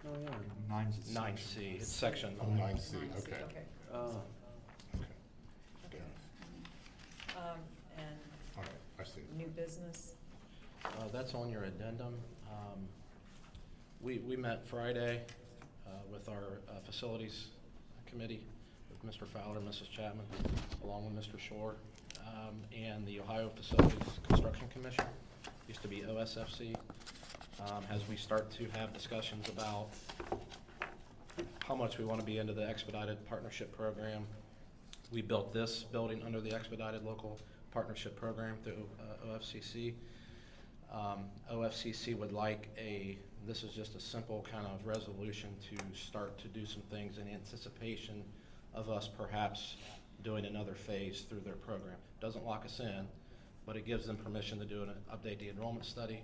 Oh, yeah. 9's a 9C, it's section Oh, 9. 9C, okay. Okay. Oh. Okay. Okay. And All right, I see. new business, That's on your addendum. We met Friday with our facilities committee, with Mr. Fowler, Mrs. Chapman, along with Mr. Shore, and the Ohio Facilities Construction Commission, used to be OSFC, as we start to have discussions about how much we want to be into the expedited partnership program. We built this building under the expedited local partnership program through OFCC. OFCC would like this is just a simple kind of resolution to start to do some things in anticipation of us perhaps doing another phase through their program. Doesn't lock us in, but it gives them permission to update the enrollment study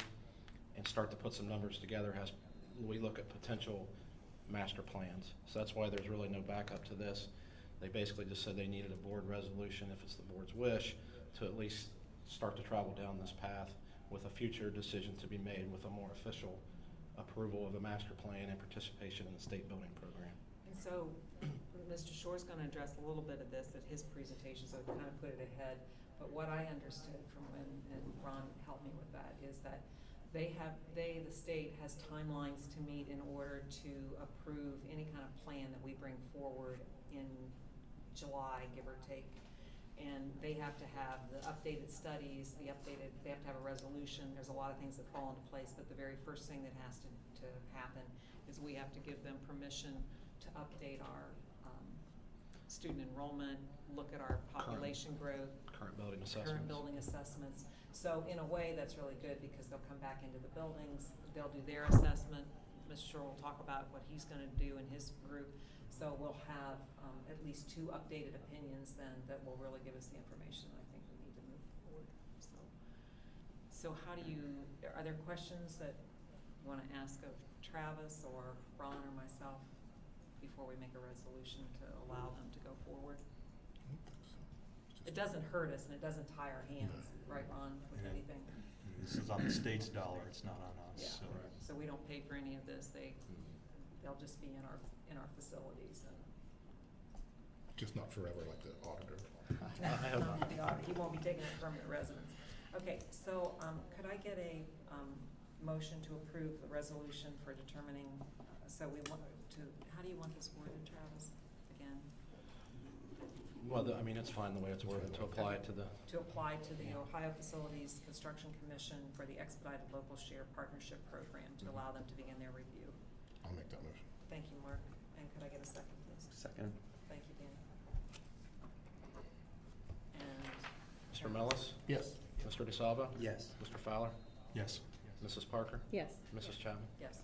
and start to put some numbers together as we look at potential master plans. So that's why there's really no backup to this. They basically just said they needed a board resolution, if it's the board's wish, to at least start to travel down this path with a future decision to be made with a more official approval of a master plan and participation in the state building program. and so Mr. Shore's gonna address a little bit of this at his presentation, so kind of put it ahead. But what I understood from when, and Ron helped me with that, is that the state has timelines to meet in order to approve any kind of plan that we bring forward in July, give or take. And they have to have the updated studies, they have to have a resolution. There's a lot of things that fall into place, but the very first thing that has to happen is we have to give them permission to update our student enrollment, look at our population growth, Current building assessments. current building assessments. So in a way, that's really good because they'll come back into the buildings, they'll do their assessment. Mr. Shore will talk about what he's gonna do in his group. So we'll have at least 2 updated opinions then that will really give us the information I think we need to move forward. So how do you, are there questions that you wanna ask of Travis or Ron or myself before we make a resolution to allow them to go forward? I don't think so. It doesn't hurt us and it doesn't tie our hands, No. right, Ron, with Yeah. anything? This is on the state's dollar, it's not on Yeah, us, so. so we don't pay for any of this, they'll just be in our facilities and. Just not forever like the auditor. I hope Not not. the audit. He won't be taking a permanent residence. Okay, so, could I get a, motion to approve the resolution for determining, so we want to, how do you want this worded, Travis, again? Well, I mean, it's fine the way it's worded, to apply it to the, To apply to the Ohio Facilities Construction Commission for the Expedited Local Share Partnership Program to allow them to begin their review. I'll make that motion. Thank you, Mark. And could I get a second, please? Second. Thank you, Dan. And Mr. Mr. Mellis? Yes. Mr. DeSalvo? Yes. Mr. Fowler? Yes. Mrs. Parker? Yes. Mrs. Chapman? Yes.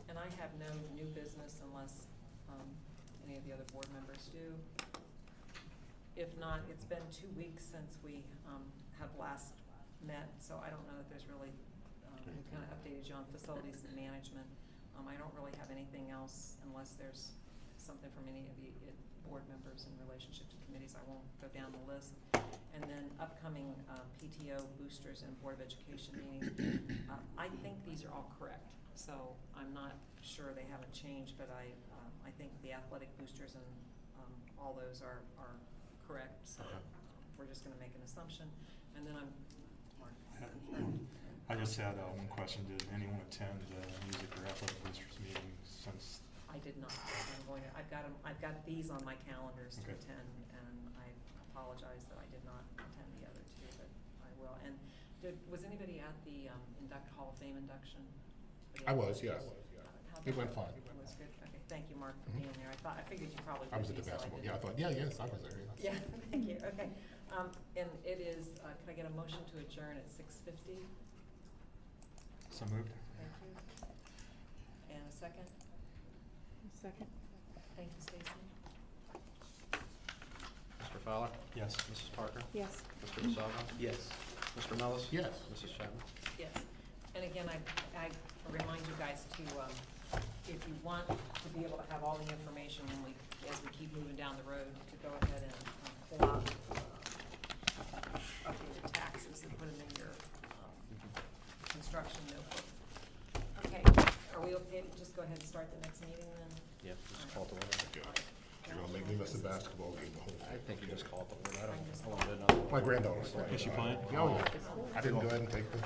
And I have no new business unless any of the other board members do. If not, it's been 2 weeks since we have last met, so I don't know that there's really, we've kind of updated you on facilities and management. I don't really have anything else unless there's something from any of the board members in relationship to committees. I won't go down the list. And then upcoming PTO boosters and Board of Education meetings. I think these are all correct, so I'm not sure they haven't changed, but I think the athletic boosters and all those are correct, so we're just gonna make an assumption. And then Mark. I just had one question. Did anyone attend the music or athletic boosters meeting since? I did not. I've got these on my calendars to Okay. attend, and I apologize that I did not attend the other two, but I will. And was anybody at the Hall of Fame induction? I was, yes. How'd It that went go? fine. It was good. Okay, thank you, Mark, for Mhm. being there. I figured you probably would I was at be, the so I basketball. didn't- Yeah, I thought, yes, I was there. Yeah, thank you. Okay. And it is, can I get a motion to adjourn at 6:50? So moved. Thank you. And a second? Second. Thank you, Stacy. Mr. Fowler? Yes. Mrs. Parker? Yes. Mr. DeSalvo? Yes. Mr. Mellis? Yes. Mrs. Chapman? Yes. And again, I remind you guys to, if you want to be able to have all the information when as we keep moving down the road, to go ahead and pull out updated taxes and put them in your construction notebook. Okay, are we okay to just go ahead and start the next meeting then? Yep, just call it the order. Okay. You're gonna make me miss the basketball game the whole I thing. think you just call it the order. I won't do another one. My granddaughter's playing. Is she playing? Yeah, oh, yeah. I didn't go ahead and take the,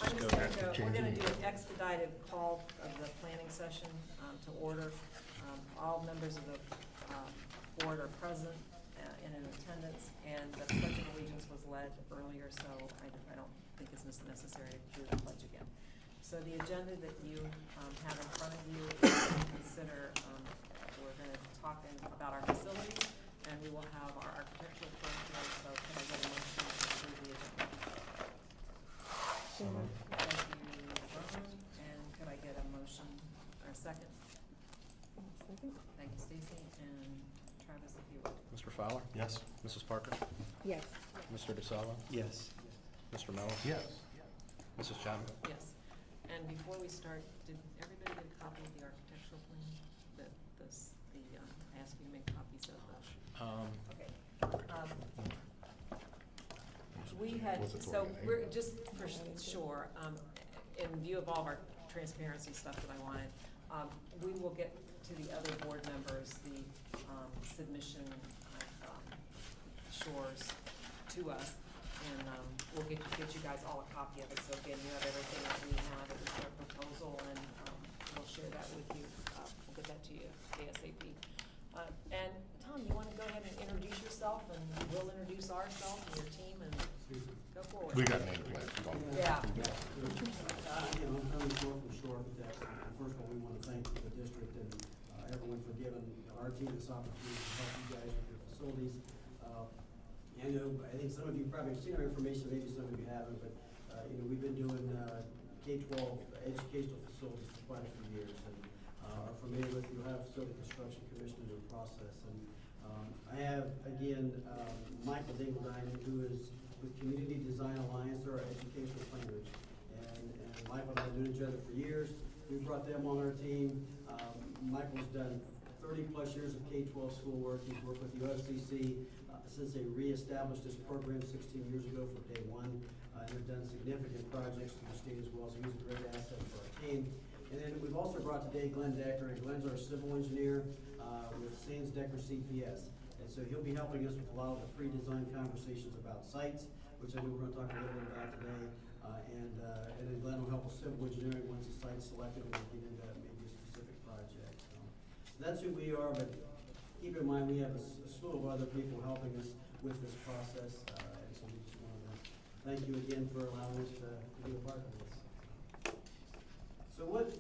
I'm just gonna go, we're Changing gonna do the- an expedited call of the planning session, to order. All members of the, board are present, and in attendance, and the Pledge of Allegiance was led earlier, so I don't think it's necessary to do the pledge again. So the agenda that you, have in front of you is to consider, we're gonna talk about our facilities, and we will have our architectural firm here, so can I get a motion to approve the agenda? So moved. Thank you, Ron, and could I get a motion, or a second? Second. Thank you, Stacy, and Travis, if you would. Mr. Fowler? Yes. Mrs. Parker? Yes. Mr. DeSalvo? Yes. Mr. Mellis? yes. Mrs. Chapman? Yes, and before we start, did everybody get a copy of the architectural plan? I asked you to make copies of the. Okay. We had, What's it so for, we're, just for sure, in view of all of our transparency stuff that I wanted, we will get to the other board members, the, submission of, Shores to us, and, we'll get you guys all a copy of it, so again, you have everything that we have, it was our proposal, and, we'll share that with you, we'll get that to you ASAP. And Tom, you wanna go ahead and introduce yourself, and we'll introduce ourselves and your team, and go forward. We got named plans. Yeah. I'm Tony Shore from Shore Architects, and first of all, we want to thank the district and everyone for giving our team this opportunity to help you guys with your facilities. I think some of you probably have seen our information, maybe some of you haven't, but, we've been doing K-12 educational facilities for quite a few years, and are familiar with the Ohio Facility Construction Commission and their process. And I have, again, Michael Dingledine, who is with Community Design Alliance, they're our educational planners. And Michael and I have known each other for years. We brought them on our team. Michael's done 30-plus years of K-12 schoolwork. He's worked with the OFCC since they reestablished this program 16 years ago from day one. And they've done significant projects for the state as well, so he's a great asset for our team. And then we've also brought today Glenn Decker, and Glenn's our civil engineer with Sands Decker CPS. And so he'll be helping us with a lot of the pre-design conversations about sites, which I know we're gonna talk a little bit about today. And then Glenn will help with civil engineering once the site's selected, and we'll get into maybe a specific project. So that's who we are, but keep in mind, we have a slew of other people helping us with this process. And so we just wanted to thank you again for allowing us to be a part of this. So what,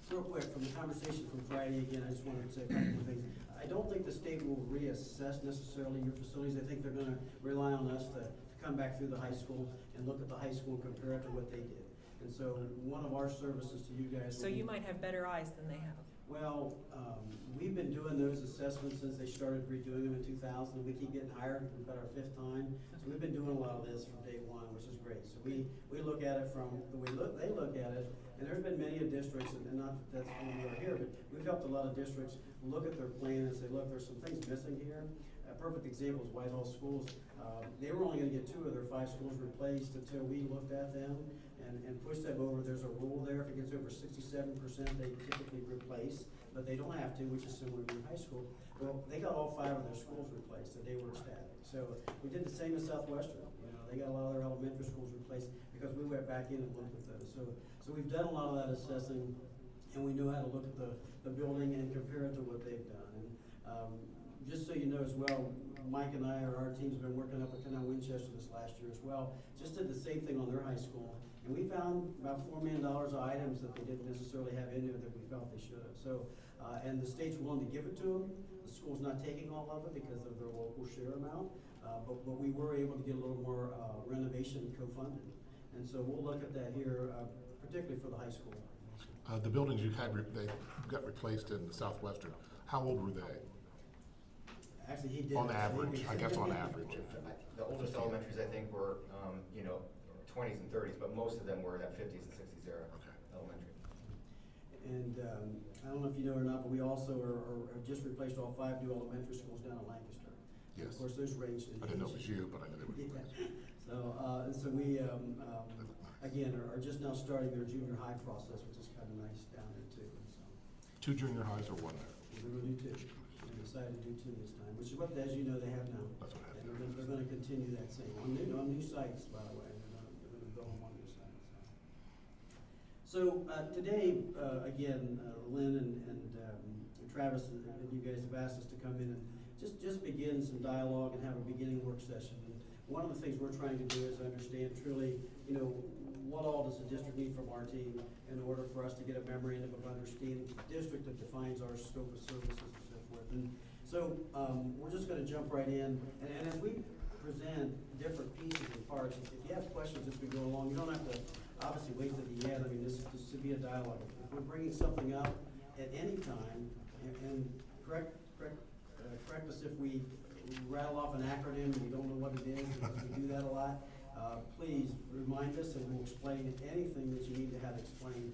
real quick, from the conversation from Friday, again, I just wanted to say a couple of things. I I don't think the state will reassess necessarily your facilities. I think they're gonna rely on us to come back through the high school and look at the high school and compare it to what they did. And so one of our services to you guys. So will be- you might have better eyes than they have. Well, we've been doing those assessments since they started redoing them in 2000. We keep getting hired, we've got our 5th time. So we've been doing a lot of this from day one, which is great. So we look at it from the way they look at it. And there's been many districts, and not that that's when we are here, but we've helped a lot of districts look at their plan and say, look, there's some things missing here. A perfect example is Whitehall Schools. They were only gonna get 2 of their 5 schools replaced until we looked at them and pushed them over. There's a rule there, if it gets over 67%, they typically replace, but they don't have to, which is similar to high school. Well, they got all 5 of their schools replaced, and they were ecstatic. So we did the same in Southwestern. You know, they got a lot of their elementary schools replaced because we went back in and looked at those. So we've done a lot of that assessing, and we know how to look at the building and compare it to what they've done. And just so you know as well, Mike and I, or our team's been working up at Canal Winchester this last year as well. Just did the same thing on their high school. And we found about $4 million of items that they didn't necessarily have in there that we felt they should have. So, and the state's willing to give it to them. The school's not taking all of it because of their local share amount. But we were able to get a little more renovation co-funded. And so we'll look at that here, particularly for the high school. The buildings you had, they got replaced in the Southwestern, how old were they? Actually, he did. On average, I guess on average. The oldest elementaries, I think, were, 20s and 30s, but most of them were that 50s and 60s era elementary. And I don't know if you know or not, but we also are just replaced all 5 new elementary schools down in Lancaster. And Yes. of course, those ranged in. I didn't know it was you, but I knew they were Yeah. replaced. So we, again, are just now starting their junior high process, which is kind of nice down there too. So 2 junior highs or 1 there? we're going to do 2. We decided to do 2 this time, which is what, as you know, they have now. That's what I had. And they're going to continue that same, on new sites, by the way. They're going to build on 1 new site. So today, again, Lynn and Travis and you guys have asked us to come in and just begin some dialogue and have a beginning work session. And one of the things we're trying to do is understand truly, what all does the district need from our team in order for us to get a memorandum of understanding to the district that defines our scope of services and so forth. And so we're just going to jump right in. And as we present different pieces and parts, if you have questions as we go along, you don't have to obviously wait to the end. I mean, this should be a dialogue. If we're bringing something up at any time, and correct us if we rattle off an acronym and you don't know what it is, because we do that a lot. Please remind us and we'll explain anything that you need to have explained.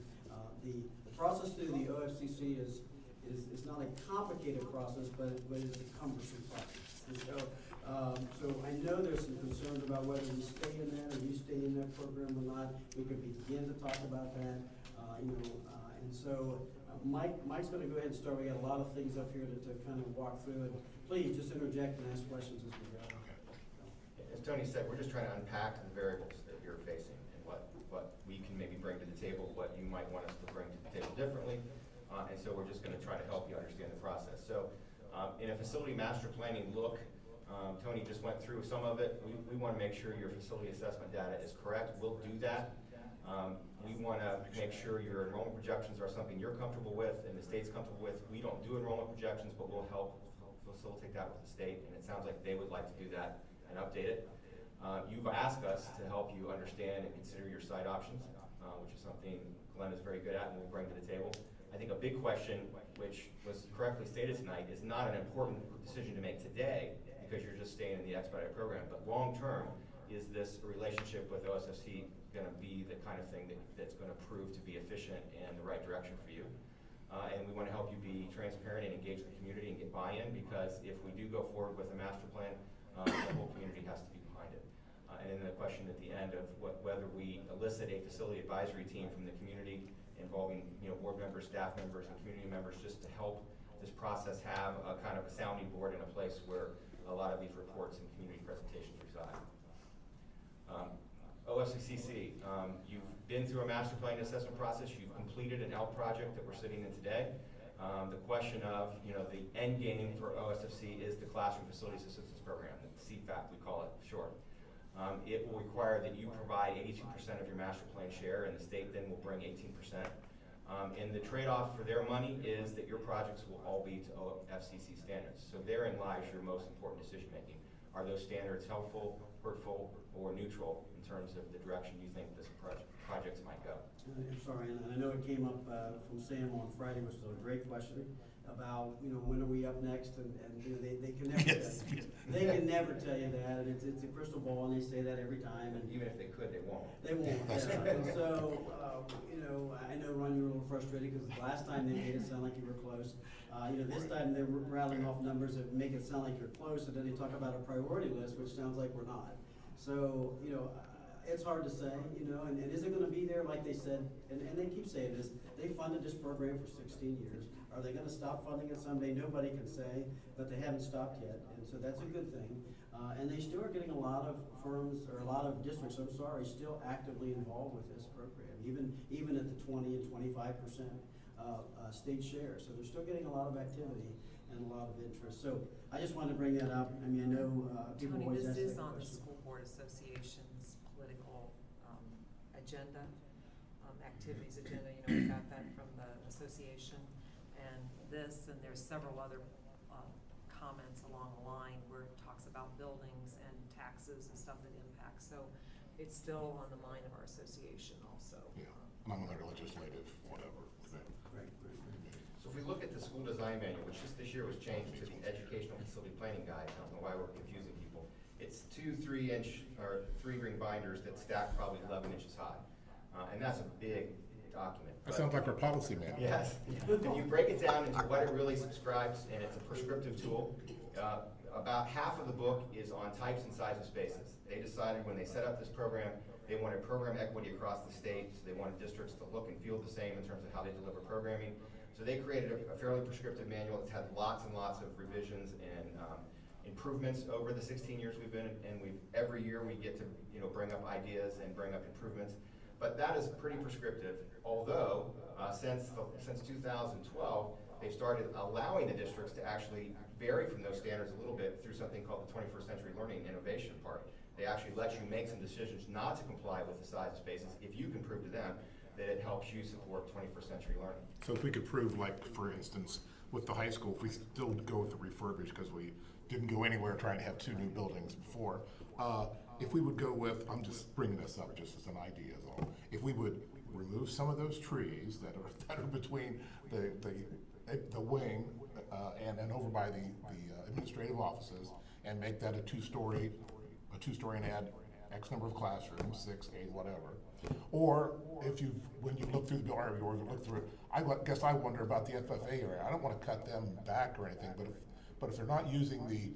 The process through the OFCC is not a complicated process, but it is a cumbersome process. And so I know there's some concerns about whether we stay in that or you stay in that program or not. We could begin to talk about that, and so Mike's going to go ahead and start. We got a lot of things up here to kind of walk through, and please just interject and ask questions as we go. As Tony said, we're just trying to unpack the variables that you're facing and what we can maybe bring to the table, what you might want us to bring to the table differently. And so we're just going to try to help you understand the process. So in a facility master planning look, Tony just went through some of it. We want to make sure your facility assessment data is correct. We'll do that. We want to make sure your enrollment projections are something you're comfortable with and the state's comfortable with. We don't do enrollment projections, but we'll help facilitate that with the state, and it sounds like they would like to do that and update it. You've asked us to help you understand and consider your site options, which is something Glenn is very good at and we'll bring to the table. I think a big question, which was correctly stated tonight, is not an important decision to make today because you're just staying in the expedited program, but long term, is this relationship with OSFC going to be the kind of thing that's going to prove to be efficient and the right direction for you? And we want to help you be transparent and engage the community and get buy-in, because if we do go forward with a master plan, the whole community has to be behind it. And then the question at the end of whether we elicit a facility advisory team from the community involving board members, staff members, and community members, just to help this process have a kind of a sounding board in a place where a lot of these reports and community presentations reside. OFCCC, you've been through a master planning assessment process. You've completed an ELP project that we're sitting in today. The question of, the end game for OSFC is the Classroom Facilities Assistance Program, the CFAP we call it short. It will require that you provide 82% of your master plan share, and the state then will bring 18%. And the trade-off for their money is that your projects will all be to FCC standards. So therein lies your most important decision-making. Are those standards helpful, hurtful, or neutral in terms of the direction you think this projects might go? I'm sorry, and I know it came up from Sam on Friday, which was a great question, about, when are we up next, and they can never Yes. tell you. They can never tell you that, and it's a crystal ball, and they say that every time, and Even if they could, they won't. they won't. Yeah. And so, I know, Ron, you were a little frustrated, because the last time they made it sound like you were close. This time they're rattling off numbers that make it sound like you're close, and then they talk about a priority list, which sounds like we're not. So, it's hard to say, and is it gonna be there like they said, and they keep saying this, they funded this program for 16 years. Are they gonna stop funding it someday? Nobody can say, but they haven't stopped yet, and so that's a good thing. And they still are getting a lot of firms, or a lot of districts, I'm sorry, still actively involved with this program, even at the 20 and 25% state share. So they're still getting a lot of activity and a lot of interest. So I just wanted to bring that up. I mean, I know people Tony, always this ask that is on the question. School Board Association's political agenda, activities agenda. We got that from the association. And this, and there's several other comments along the line where it talks about buildings and taxes and stuff that impact. So it's still on the mind of our association also. Yeah, among their legislative, whatever. Right. So if we look at the school design manual, which just this year was changed to the educational facility planning guide, I don't know why we're confusing people. It's 2 3-inch or 3-ring binders that stack probably 11 inches high. And that's a big document. That sounds like our policy manual. Yes. If you break it down into what it really subscribes, and it's a prescriptive tool, about half of the book is on types and size of spaces. They decided when they set up this program, they wanted program equity across the state, so they wanted districts to look and feel the same in terms of how they deliver programming. So they created a fairly prescriptive manual that's had lots and lots of revisions and improvements over the 16 years we've been, and every year we get to bring up ideas and bring up improvements. But that is pretty prescriptive, although since 2012, they've started allowing the districts to actually vary from those standards a little bit through something called the 21st Century Learning Innovation part. They actually let you make some decisions not to comply with the size of spaces if you can prove to them that it helps you support 21st century learning. So if we could prove, like, for instance, with the high school, if we still go with the refurbished, because we didn't go anywhere trying to have 2 new buildings before, if we would go with, I'm just bringing this up just as an idea is all, if we would remove some of those trees that are between the wing and over by the administrative offices, and make that a 2-story and add X number of classrooms, 6, 8, whatever. Or when you look through the bill, or you look through it, I guess I wonder about the FFA area. I don't want to cut them back or anything, but if they're not using the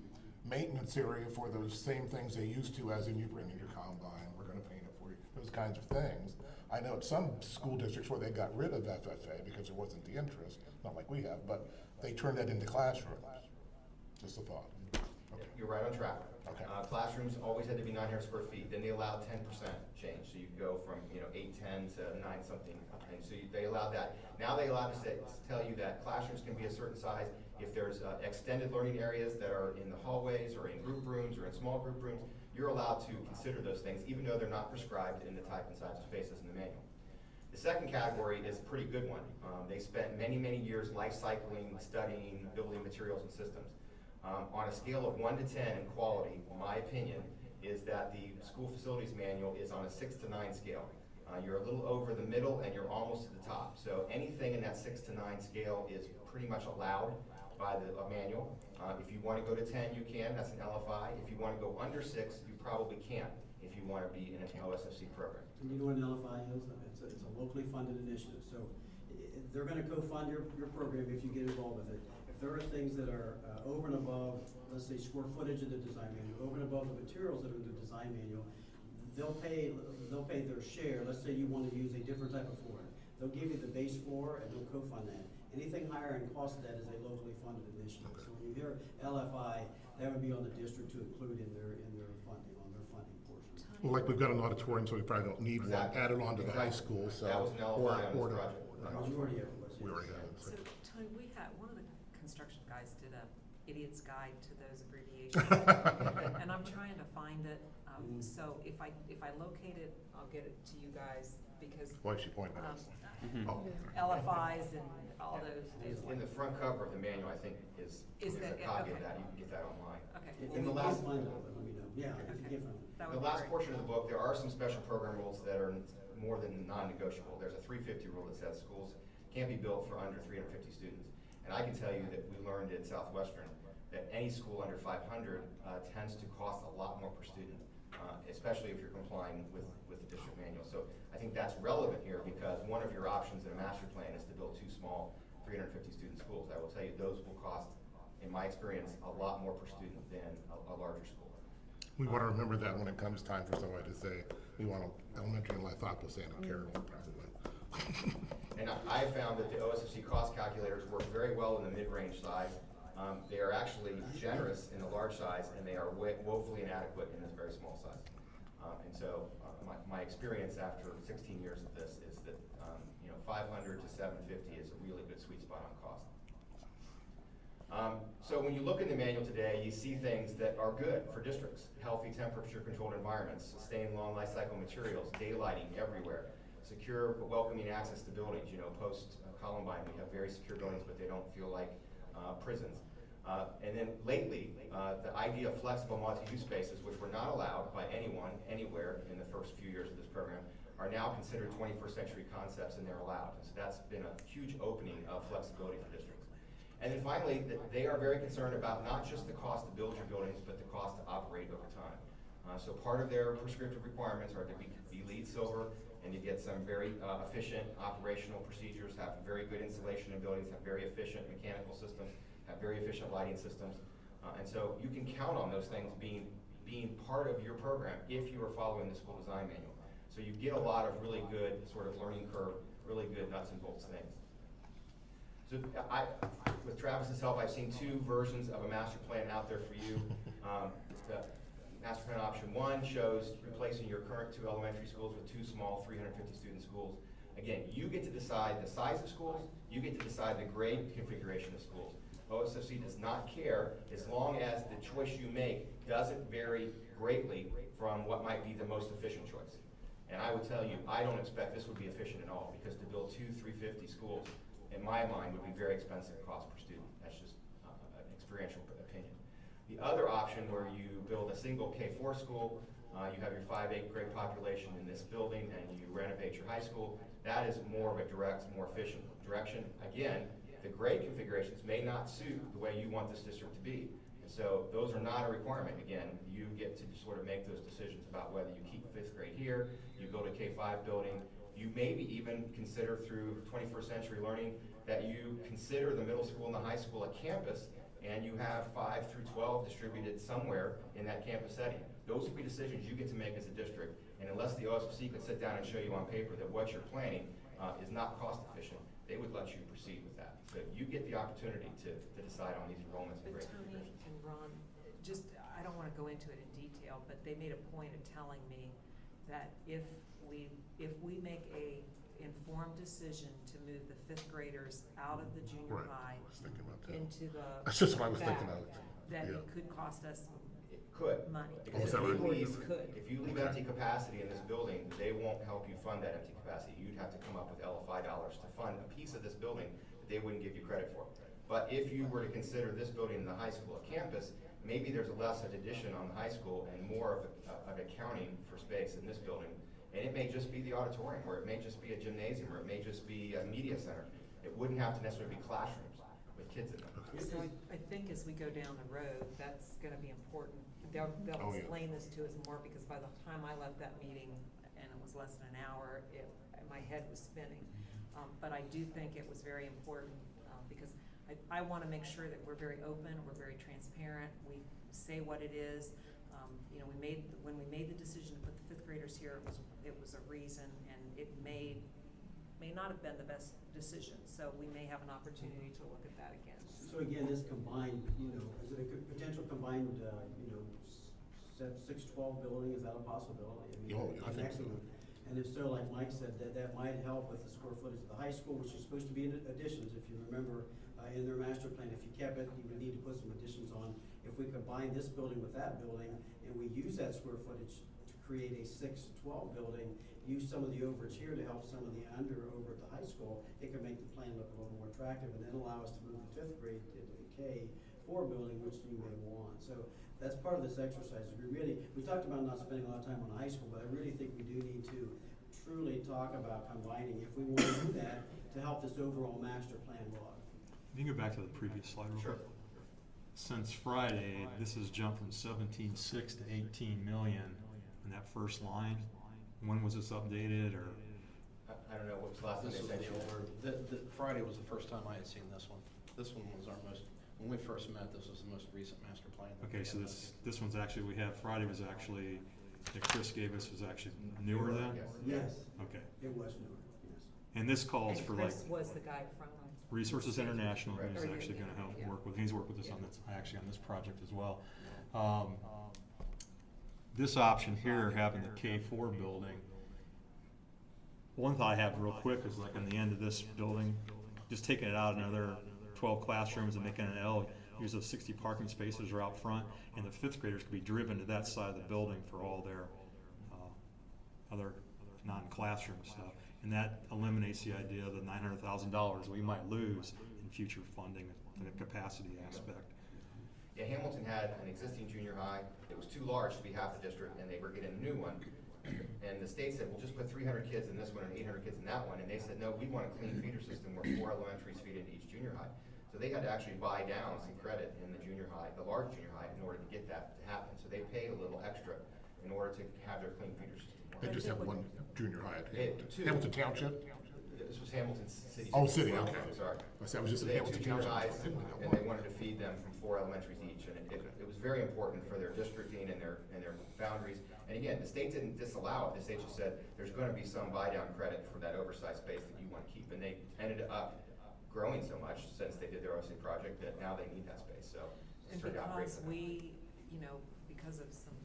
maintenance area for those same things they used to, as in you bring in your combine, we're going to paint it for you, those kinds of things. I know at some school districts where they got rid of FFA because there wasn't the interest, not like we have, but they turned that into classrooms. Just a thought. Okay. You're right on track. Okay. Classrooms always had to be 900 square feet. Then they allowed 10% change, so you could go from 810 to 9 something, and so they allowed that. Now they allow to tell you that classrooms can be a certain size. If there's extended learning areas that are in the hallways or in group rooms or in small group rooms, you're allowed to consider those things, even though they're not prescribed in the type and size of spaces in the manual. The second category is a pretty good one. They spent many, many years life cycling, studying, building materials and systems. On a scale of 1 to 10 in quality, my opinion is that the school facilities manual is on a 6 to 9 scale. You're a little over the middle and you're almost at the top. So anything in that 6 to 9 scale is pretty much allowed by the manual. If you want to go to 10, you can. That's an LFI. If you want to go under 6, you probably can't if you want to be in an OSFC program. And you know what an LFI is? It's a locally funded initiative. So they're going to co-fund your program if you get involved with it. If there are things that are over and above, let's say, square footage of the design manual, over and above the materials that are in the design manual, they'll pay their share. Let's say you want to use a different type of flooring. They'll give you the base floor and they'll co-fund that. Anything higher in cost of that is a locally funded initiative. So when you hear LFI, that would be on the district to include in their funding, on their funding portion. Well, like we've got an auditorium, so we probably don't need Exactly. one added on to the high Exactly. school, so. That was an LFI on this project. Majority of it was. We already have it. So, Tony, we had, one of the construction guys did a idiot's guide to those abbreviations. And I'm trying to find it. So if I locate it, I'll get it to you guys because, Why is she pointing at us? Oh. LFIs and all those. In the front cover of the manual, I think is a that- copy of okay. that, you can get that online. Okay. If In you the can't last, find it, let me know. Yeah, if you Okay. can't find it. That the would be last great. portion of the book, there are some special program rules that are more than non-negotiable. There's a 350 rule that says schools can't be built for under 350 students. And I can tell you that we learned at Southwestern that any school under 500 tends to cost a lot more per student, especially if you're complying with the district manual. So I think that's relevant here because one of your options in a master plan is to build two small 350 student schools. I will tell you those will cost, in my experience, a lot more per student than a larger school. We want to remember that when it comes time for somebody to say, we want an elementary in Lithopolis and in Carroll, probably. And I found that the OSFC cost calculators work very well in the mid-range size. They are actually generous in the large size, and they are woefully inadequate in this very small size. And so my experience after 16 years of this is that 500 to 750 is a really good sweet spot on cost. So when you look in the manual today, you see things that are good for districts. Healthy temperature-controlled environments, sustained long life cycle materials, daylighting everywhere, secure but welcoming access to buildings. Post Columbine, we have very secure buildings, but they don't feel like prisons. And then lately, the idea of flexible multi-use spaces, which were not allowed by anyone, anywhere in the first few years of this program, are now considered 21st century concepts and they're allowed. And so that's been a huge opening of flexibility for districts. And then finally, they are very concerned about not just the cost to build your buildings, but the cost to operate over time. So part of their prescriptive requirements are to be LEED silver and to get some very efficient operational procedures, have very good insulation in buildings, have very efficient mechanical systems, have very efficient lighting systems. And so you can count on those things being part of your program if you are following the school design manual. So you get a lot of really good sort of learning curve, really good nuts and bolts things. So with Travis's help, I've seen two versions of a master plan out there for you. The master plan option 1 shows replacing your current 2 elementary schools with 2 small 350 student schools. Again, you get to decide the size of schools, you get to decide the grade configuration of schools. OSFC does not care as long as the choice you make doesn't vary greatly from what might be the most efficient choice. And I would tell you, I don't expect this would be efficient at all because to build 2 350 schools, in my mind, would be very expensive cost per student. That's just an experiential opinion. The other option where you build a single K-4 school, you have your 5 8th grade population in this building and you renovate your high school, that is more of a direct, more efficient direction. Again, the grade configurations may not suit the way you want this district to be. And so those are not a requirement. Again, you get to sort of make those decisions about whether you keep 5th grade here, you build a K-5 building, you maybe even consider through 21st century learning that you consider the middle school and the high school a campus and you have 5 through 12 distributed somewhere in that campus setting. Those will be decisions you get to make as a district, and unless the OSFC could sit down and show you on paper that what you're planning is not cost efficient, they would let you proceed with that. So you get the opportunity to decide on these enrollments and But grade Tony configurations. and Ron, I don't want to go into it in detail, but they made a point of telling me that if we make a informed decision to move the 5th graders out of the junior Right. high I was thinking about that. into the That's just what I was back, thinking of. that Yeah. it could cost us It could. money. Because is that right? if you leave Okay. empty capacity in this building, they won't help you fund that empty capacity. You'd have to come up with LFI dollars to fund a piece of this building that they wouldn't give you credit for. But if you were to consider this building in the high school a campus, maybe there's less addition on the high school and more of accounting for space in this building. And it may just be the auditorium, or it may just be a gymnasium, or it may just be a media center. It wouldn't have to necessarily be classrooms with kids in them. So I think as we go down the road, that's gonna be important. They'll Oh, yeah. explain this to us more, because by the time I left that meeting, and it was less than an hour, my head was spinning. But I do think it was very important, because I wanna make sure that we're very open, we're very transparent, we say what it is. When we made the decision to put the 5th graders here, it was a reason, and it may not have been the best decision, so we may have an opportunity to look at that again. So again, this combined, is it a potential combined, 6-12 building, is that a possibility? Oh, I think so. Excellent. And if so, like Mike said, that might help with the square footage of the high school, which is supposed to be additions, if you remember, in their master plan. If you kept it, you would need to put some additions on. If we combine this building with that building, and we use that square footage to create a 6-12 building, use some of the overage here to help some of the under over at the high school, it could make the plan look a little more attractive and then allow us to move the 5th grade into the K4 building, which you may want. So that's part of this exercise. We talked about not spending a lot of time on the high school, but I really think we do need to truly talk about combining, if we want to do that, to help this overall master plan look. You can go back to the previous slide real quick. Since Friday, this has jumped from 17.6 to 18 million in that first line. When was this updated, or? I don't know, what was the last time This they was sent the you? older, Friday was the first time I had seen this one. This one was our most, when we first met, this was the most recent master plan. that Okay, we so had. this one's actually, we have, Friday was actually, that Chris gave us was actually newer then? Yes, Okay. it was newer, yes. And this calls And for like Chris was the guy from. Resources International, who's Right. actually gonna help Yeah. work with, he's worked with us on this, actually on this project as well. This option here, having the K4 building, one thought I have real quick is like on the end of this building, just taking it out another 12 classrooms and making an L, use those 60 parking spaces are out front, and the 5th graders could be driven to that side of the building for all their other non-classroom stuff. And that eliminates the idea of the $900,000 we might lose in future funding, the capacity aspect. Yeah, Hamilton had an existing junior high that was too large to be half the district, and they were getting a new one. And the state said, well, just put 300 kids in this one and 800 kids in that one. And they said, no, we want a clean feeder system where 4 elementaries feed into each junior high. So they had to actually buy down some credit in the junior high, the large junior high, in order to get that to happen. So they paid a little extra in order to have their clean feeder system. They just have one junior high at They had Hamilton. two. Hamilton Township? This was Hamilton City. Oh, city, okay. I'm sorry. I said, I was just So at they had Hamilton 2 junior Township. highs, and they wanted to feed them from 4 elementaries each, and it was very important for their districting and their boundaries. And again, the state didn't disallow it. The state just said, there's gonna be some buy-down credit for that oversized space that you wanna keep. And they ended up growing so much since they did their OSA project that now they need that space, so And it's turned out great because for them. we, because of some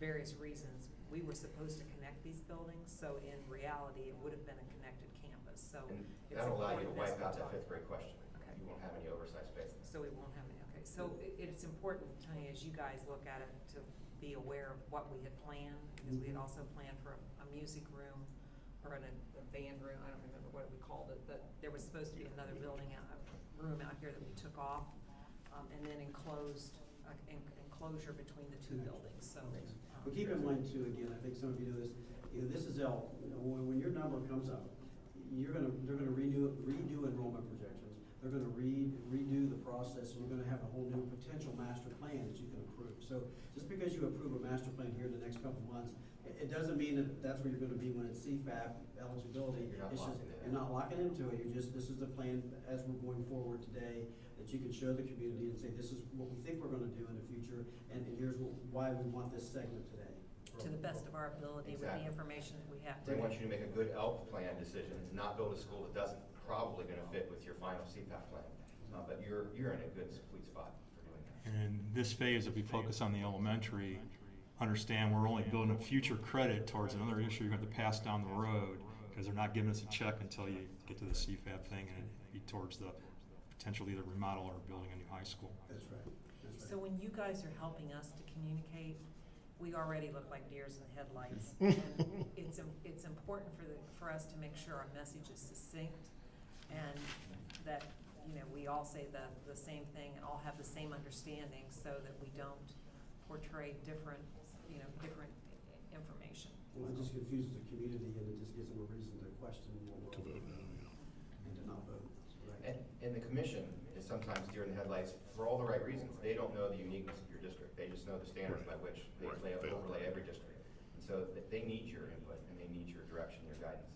various reasons, we were supposed to connect these buildings, so in reality, it would have been a connected campus, so. And it's that'll allow you to important wipe as out we that talk. 5th grade question. Okay. You won't have any oversized space. So we won't have any, okay, so it's important, Tony, as you guys look at it, to be aware of what we had planned, because we had also planned for a music room, or a band room, I don't remember what we called it, but there was supposed to be another building out, a room out here that we took off, and then enclosure between the 2 buildings, so. But keep in mind too, again, I think some of you know this is L, when your number comes up, they're gonna redo enrollment projections, they're gonna redo the process, and you're gonna have a whole new potential master plan that you can approve. So just because you approve a master plan here in the next couple months, it doesn't mean that that's where you're gonna be when it's CFAP eligibility. You're not It's just, locking it in. you're not locking into it, this is the plan as we're going forward today, that you can show the community and say, this is what we think we're gonna do in the future, and here's why we want this segment today. To the best of our ability with the Exactly. information that we have They today. want you to make a good ELP plan decision, to not build a school that doesn't probably gonna fit with your final CPAP plan. But you're in a good sweet spot for doing that. And in this phase, if we focus on the elementary, understand we're only building a future credit towards another issue you're going to pass down the road, because they're not giving us a check until you get to the CFAB thing, and it'd be towards the potential either remodel or building a new high school. That's right. That's right. So when you guys are helping us to communicate, we already look like deers in the headlights. And it's important for us to make sure our message is succinct, and that, we all say the same thing and all have the same understanding, so that we don't portray different information. Well, it just confuses the community, and it just gives them a reason to question To vote no, and to not vote. Right. And the commission is sometimes deer in the headlights for all the right reasons. They don't know the uniqueness of your district. They just know the standards by which they overlay every district. And so they need your input, and they need your direction, your guidance.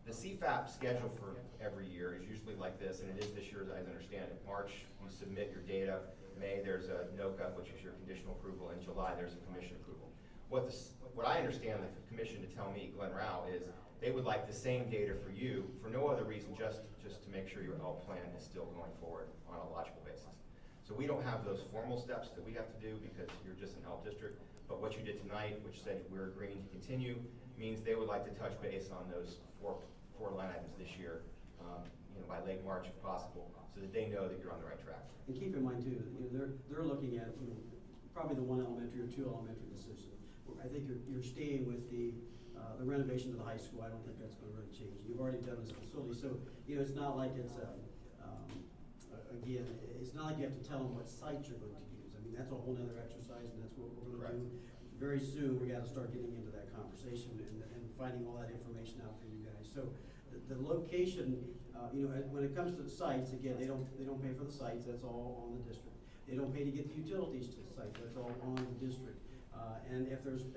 The CFAP schedule for every year is usually like this, and it is this year, as I understand it. March, you submit your data. May, there's a NOCA, which is your conditional approval. In July, there's a commission approval. What I understand the commission to tell me, Glenn Rao, is they would like the same data for you for no other reason, just to make sure your ELP plan is still going forward on a logical basis. So we don't have those formal steps that we have to do because you're just an ELP district. But what you did tonight, which said we're agreeing to continue, means they would like to touch base on those four line items this year, by late March if possible, so that they know that you're on the right track. And keep in mind too, they're looking at, probably the 1 elementary or 2 elementary decision. I think you're staying with the renovation of the high school. I don't think that's gonna really change. You've already done this facility, so, you know, it's not like it's, again, it's not like you have to tell them what sites you're going to use. I mean, that's a whole nother exercise, and that's what we're gonna do. Very soon, we gotta start getting into that conversation and finding all that information out for you guys. So, the location, you know, when it comes to the sites, again, they don't pay for the sites, that's all on the district. They don't pay to get the utilities to the site, that's all on the district. And if there's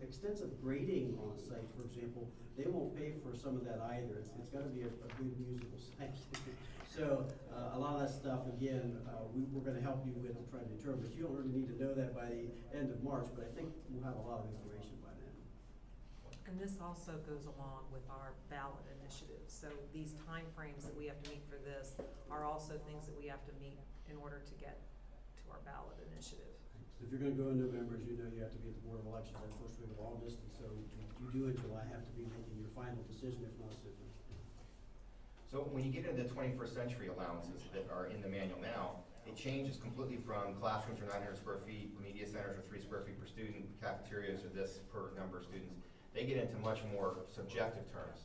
extensive grading on a site, for example, they won't pay for some of that either. It's gotta be a good usable site. So, a lot of that stuff, again, we're gonna help you with to try to determine, but you don't really need to know that by the end of March, but I think we'll have a lot of information by then. And this also goes along with our ballot initiative. So these timeframes that we have to meet for this are also things that we have to meet in order to get to our ballot initiative. So if you're gonna go in November, as you know, you have to be at the Board of Elections that first week of August, and so you do in July have to be making your final decision, if not sooner. So when you get into the 21st century allowances that are in the manual now, it changes completely from classrooms are 900 square feet, media centers are 3 square feet per student, cafeterias are this per number of students. They get into much more subjective terms.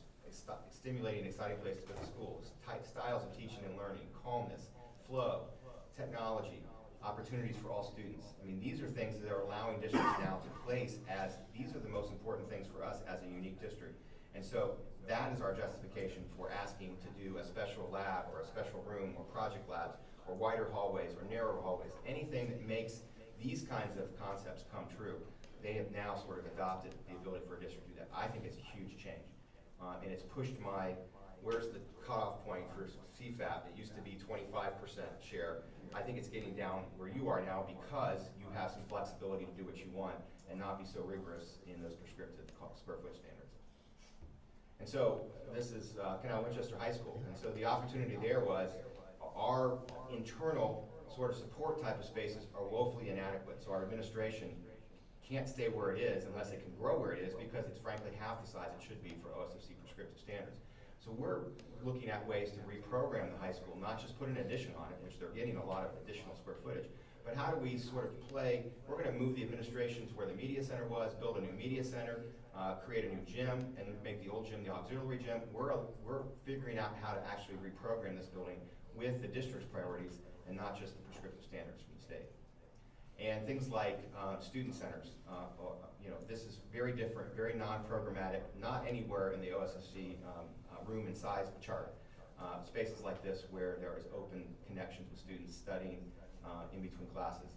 Stimulating, exciting place to go to school, styles of teaching and learning, calmness, flow, technology, opportunities for all students. I mean, these are things that are allowing districts now to place as, these are the most important things for us as a unique district. And so that is our justification for asking to do a special lab or a special room or project labs or wider hallways or narrower hallways, anything that makes these kinds of concepts come true. They have now sort of adopted the ability for a district to do that. I think it's a huge change. And it's pushed where's the cutoff point for CFAP? It used to be 25% share. I think it's getting down where you are now because you have some flexibility to do what you want and not be so rigorous in those prescriptive square foot standards. And so this is Canal Winchester High School. And so the opportunity there was our internal sort of support type of spaces are woefully inadequate. So our administration can't stay where it is unless it can grow where it is because it's frankly half the size it should be for OSFC prescriptive standards. So we're looking at ways to reprogram the high school, not just put an addition on it, which they're getting a lot of additional square footage, but how do we sort of play, we're gonna move the administration to where the media center was, build a new media center, create a new gym, and make the old gym the auxiliary gym. We're figuring out how to actually reprogram this building with the district's priorities and not just the prescriptive standards from the state. And things like student centers, you know, this is very different, very non-programmatic, not anywhere in the OSFC room and size chart. Spaces like this where there is open connections with students studying in between classes.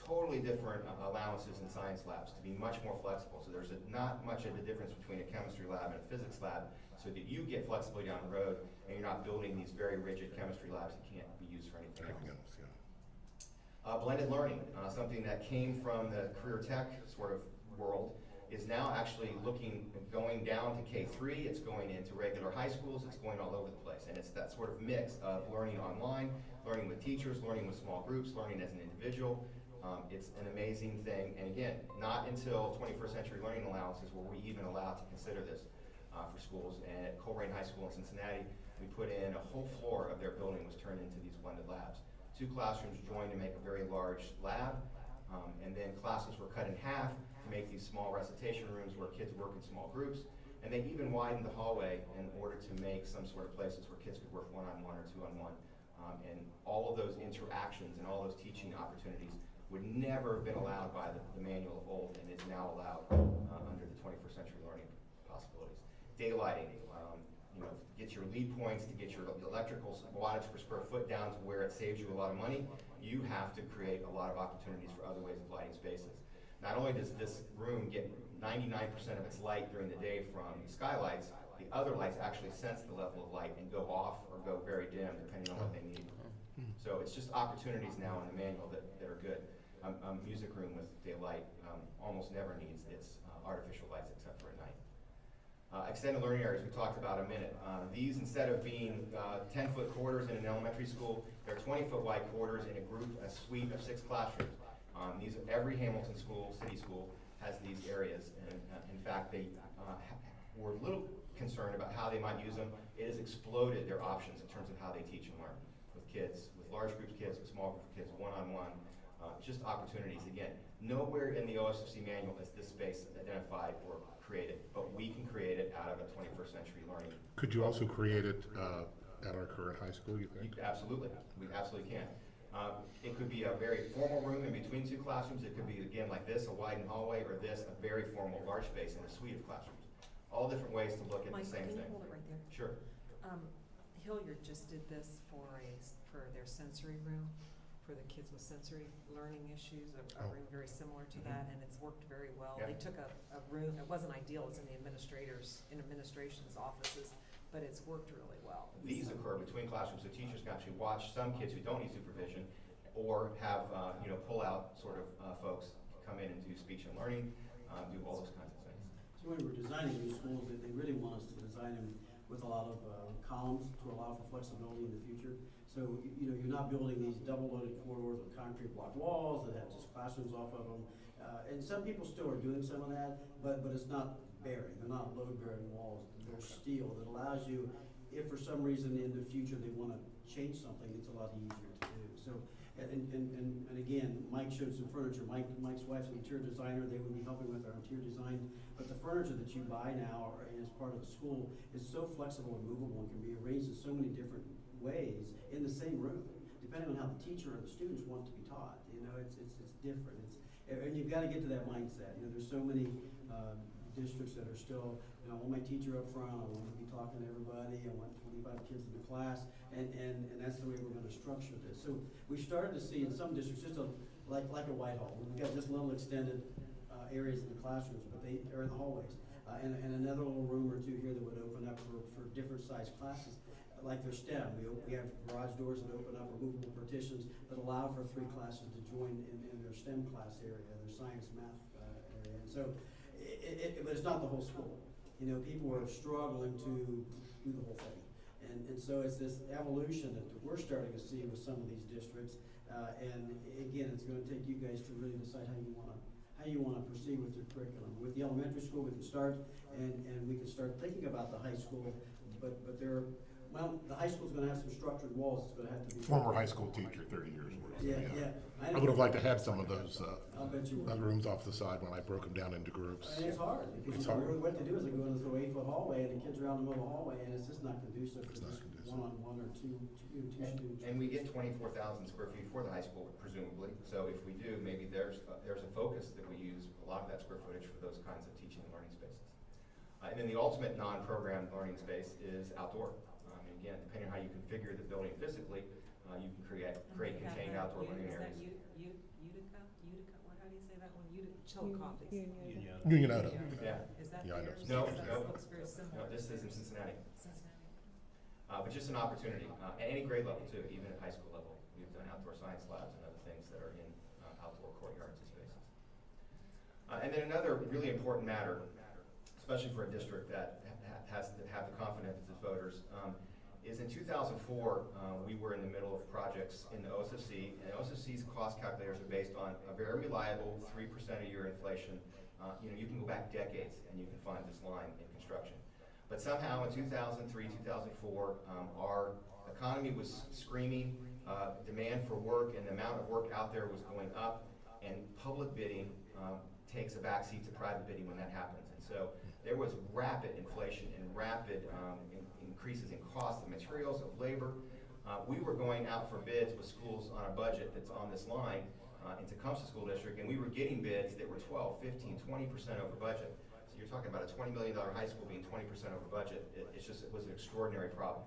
Totally different allowances in science labs to be much more flexible. So there's not much of a difference between a chemistry lab and a physics lab so that you get flexibility down the road and you're not building these very rigid chemistry labs that can't be used for anything else. Blended learning, something that came from the career tech sort of world, is now actually going down to K3, it's going into regular high schools, it's going all over the place. And it's that sort of mix of learning online, learning with teachers, learning with small groups, learning as an individual. It's an amazing thing. And again, not until 21st century learning allowances were we even allowed to consider this for schools. And at Coleraine High School in Cincinnati, we put in a whole floor of their building was turned into these blended labs. 2 classrooms joined to make a very large lab, and then classes were cut in half to make these small recitation rooms where kids work in small groups. And they even widened the hallway in order to make some sort of places where kids could work one-on-one or two-on-one. And all of those interactions and all those teaching opportunities would never have been allowed by the manual of old, and is now allowed under the 21st century learning possibilities. Daylighting, you know, get your lead points to get your electrical wattage per square foot down to where it saves you a lot of money. You have to create a lot of opportunities for other ways of lighting spaces. Not only does this room get 99% of its light during the day from the skylights, the other lights actually sense the level of light and go off or go very dim depending on what they need. So it's just opportunities now in the manual that are good. A music room with daylight almost never needs its artificial lights except for at night. Extended learning areas we talked about a minute. These, instead of being 10-foot quarters in an elementary school, they're 20-foot wide quarters in a suite of 6 classrooms. Every Hamilton school, city school, has these areas, and in fact, they were a little concerned about how they might use them. It has exploded their options in terms of how they teach and learn with kids, with large groups of kids, with small groups of kids, one-on-one. Just opportunities. Again, nowhere in the OSFC manual is this space identified or created, but we can create it out of a 21st century learning. Could you also create it at our current high school, you think? Absolutely, we absolutely can. It could be a very formal room in between two classrooms. It could be, again, like this, a widened hallway, or this, a very formal large space in a suite of classrooms. All different ways to look at Mike, the same can you thing. hold it right there? Sure. Hilliard just did this for their sensory room, for the kids with sensory learning issues, a room very similar to that, and it's worked very well. Yeah. They took a room, it wasn't ideal, it's in the administration's offices, but it's worked really well. These occur between classrooms, so teachers can actually watch some kids who don't need supervision, or have, pull-out sort of folks come in and do speech and learning, do all those kinds of things. So when we're designing new schools, they really want us to design them with a lot of columns to allow for flexibility in the future. So, you're not building these double-loaded corridors with concrete block walls that have just classrooms off of them. And some people still are doing some of that, but it's not bearing. They're not load-bearing walls. They're steel that allows you, if for some reason in the future they want to change something, it's a lot easier to do. So, and again, Mike showed some furniture. Mike's wife's an interior designer. They would be helping with our interior design. But the furniture that you buy now or as part of the school is so flexible and movable and can be arranged in so many different ways in the same room, depending on how the teacher or the students want to be taught. It's different. And you've got to get to that mindset. There's so many districts that are still, I want my teacher up front. I want to be talking to everybody. I want 25 kids in the class, and that's the way we're going to structure this. So we started to see in some districts just like a Whitehall. We've got just little extended areas in the classrooms, but they are in the hallways, and another little room or two here that would open up for different sized classes. Like their STEM, we have garage doors that open up, or movable partitions that allow for 3 classes to join in their STEM class area, their science, math area. And so, but it's not the whole school. People are struggling to do the whole thing. And so it's this evolution that we're starting to see with some of these districts. And again, it's going to take you guys to really decide how you want to proceed with your curriculum. With the elementary school, we can start, and we can start thinking about the high school, but the high school's going to have some structured walls. It's going to have to be Former high school teacher, 30 years worth. Yeah. I would have liked to have some of those I'll bet you would. rooms off the side when I broke them down into groups. And it's hard, because It's hard. what to do is they go in this little 8-foot hallway, and the kids are out in the middle of the hallway, and it's just not conducive for It's not just conducive. one-on-one or two students. And we get 24,000 square feet for the high school, presumably. So if we do, maybe there's a focus that we use a lot of that square footage for those kinds of teaching and learning spaces. And then the ultimate non-program learning space is outdoor. And again, depending on how you configure the building physically, you can create contained outdoor learning areas. Utica? How do you say that one? Chillicothe. Union Auto. Yeah. Is that Yeah, I know. theirs? No, Because no. that looks very similar. No, this is in Cincinnati. Cincinnati. But just an opportunity, at any grade level too, even at high school level. We've done outdoor science labs and other things that are in outdoor courtyards and spaces. And then another really important matter, especially for a district that has to have the confidence of voters, is in 2004, we were in the middle of projects in the OSFC, and OSFC's cost calculators are based on a very reliable 3% a year inflation. You can go back decades and you can find this line in construction. But somehow in 2003, 2004, our economy was screaming, demand for work and the amount of work out there was going up, and public bidding takes a backseat to private bidding when that happens. And so there was rapid inflation and rapid increases in cost of materials, of labor. We were going out for bids with schools on a budget that's on this line in Tecumseh School District, and we were getting bids that were 12, 15, 20% over budget. So you're talking about a $20 million high school being 20% over budget. It was an extraordinary problem.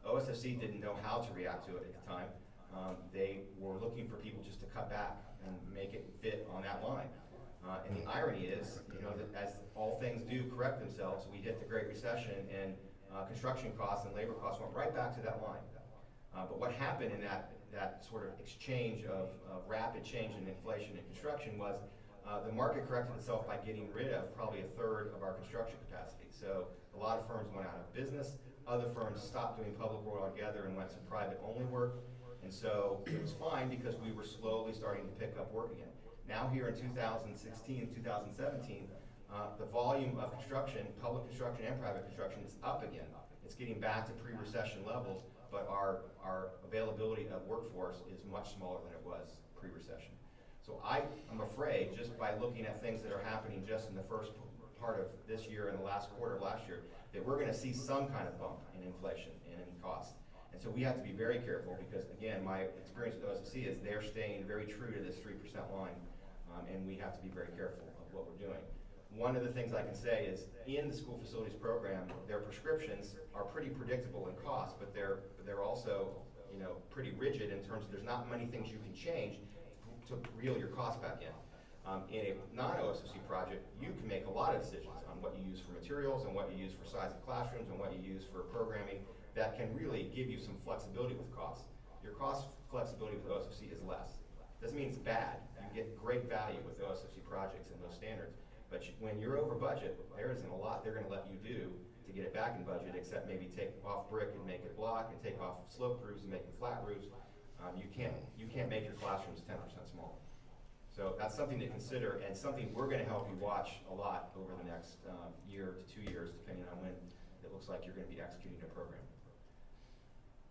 OSFC didn't know how to react to it at the time. They were looking for people just to cut back and make it fit on that line. And the irony is, that as all things do correct themselves, we hit the Great Recession, and construction costs and labor costs went right back to that line. But what happened in that sort of exchange of rapid change in inflation and construction was the market corrected itself by getting rid of probably a third of our construction capacity. So a lot of firms went out of business. Other firms stopped doing public work altogether and went to private-only work. And so it was fine because we were slowly starting to pick up work again. Now here in 2016, 2017, the volume of construction, public construction and private construction, is up again. It's getting back to pre-recession levels, but our availability of workforce is much smaller than it was pre-recession. So I'm afraid, just by looking at things that are happening just in the first part of this year and the last quarter of last year, that we're gonna see some kind of bump in inflation and in cost. And so we have to be very careful, because again, my experience with OSFC is they're staying very true to this 3% line, and we have to be very careful of what we're doing. One of the things I can say is, in the school facilities program, their prescriptions are pretty predictable in cost, but they're also, you know, pretty rigid in terms of there's not many things you can change to reel your costs back in. In a non-OSFC project, you can make a lot of decisions on what you use for materials and what you use for size of classrooms and what you use for programming that can really give you some flexibility with costs. Your cost flexibility with OSFC is less. Doesn't mean it's bad. You get great value with OSFC projects and those standards. But when you're over budget, there isn't a lot they're gonna let you do to get it back in budget, except maybe take off brick and make it block, and take off sloped roofs and make them flat roofs. You can't make your classrooms 10% smaller. So that's something to consider, and something we're gonna help you watch a lot over the next year to 2 years, depending on when it looks like you're gonna be executing a program.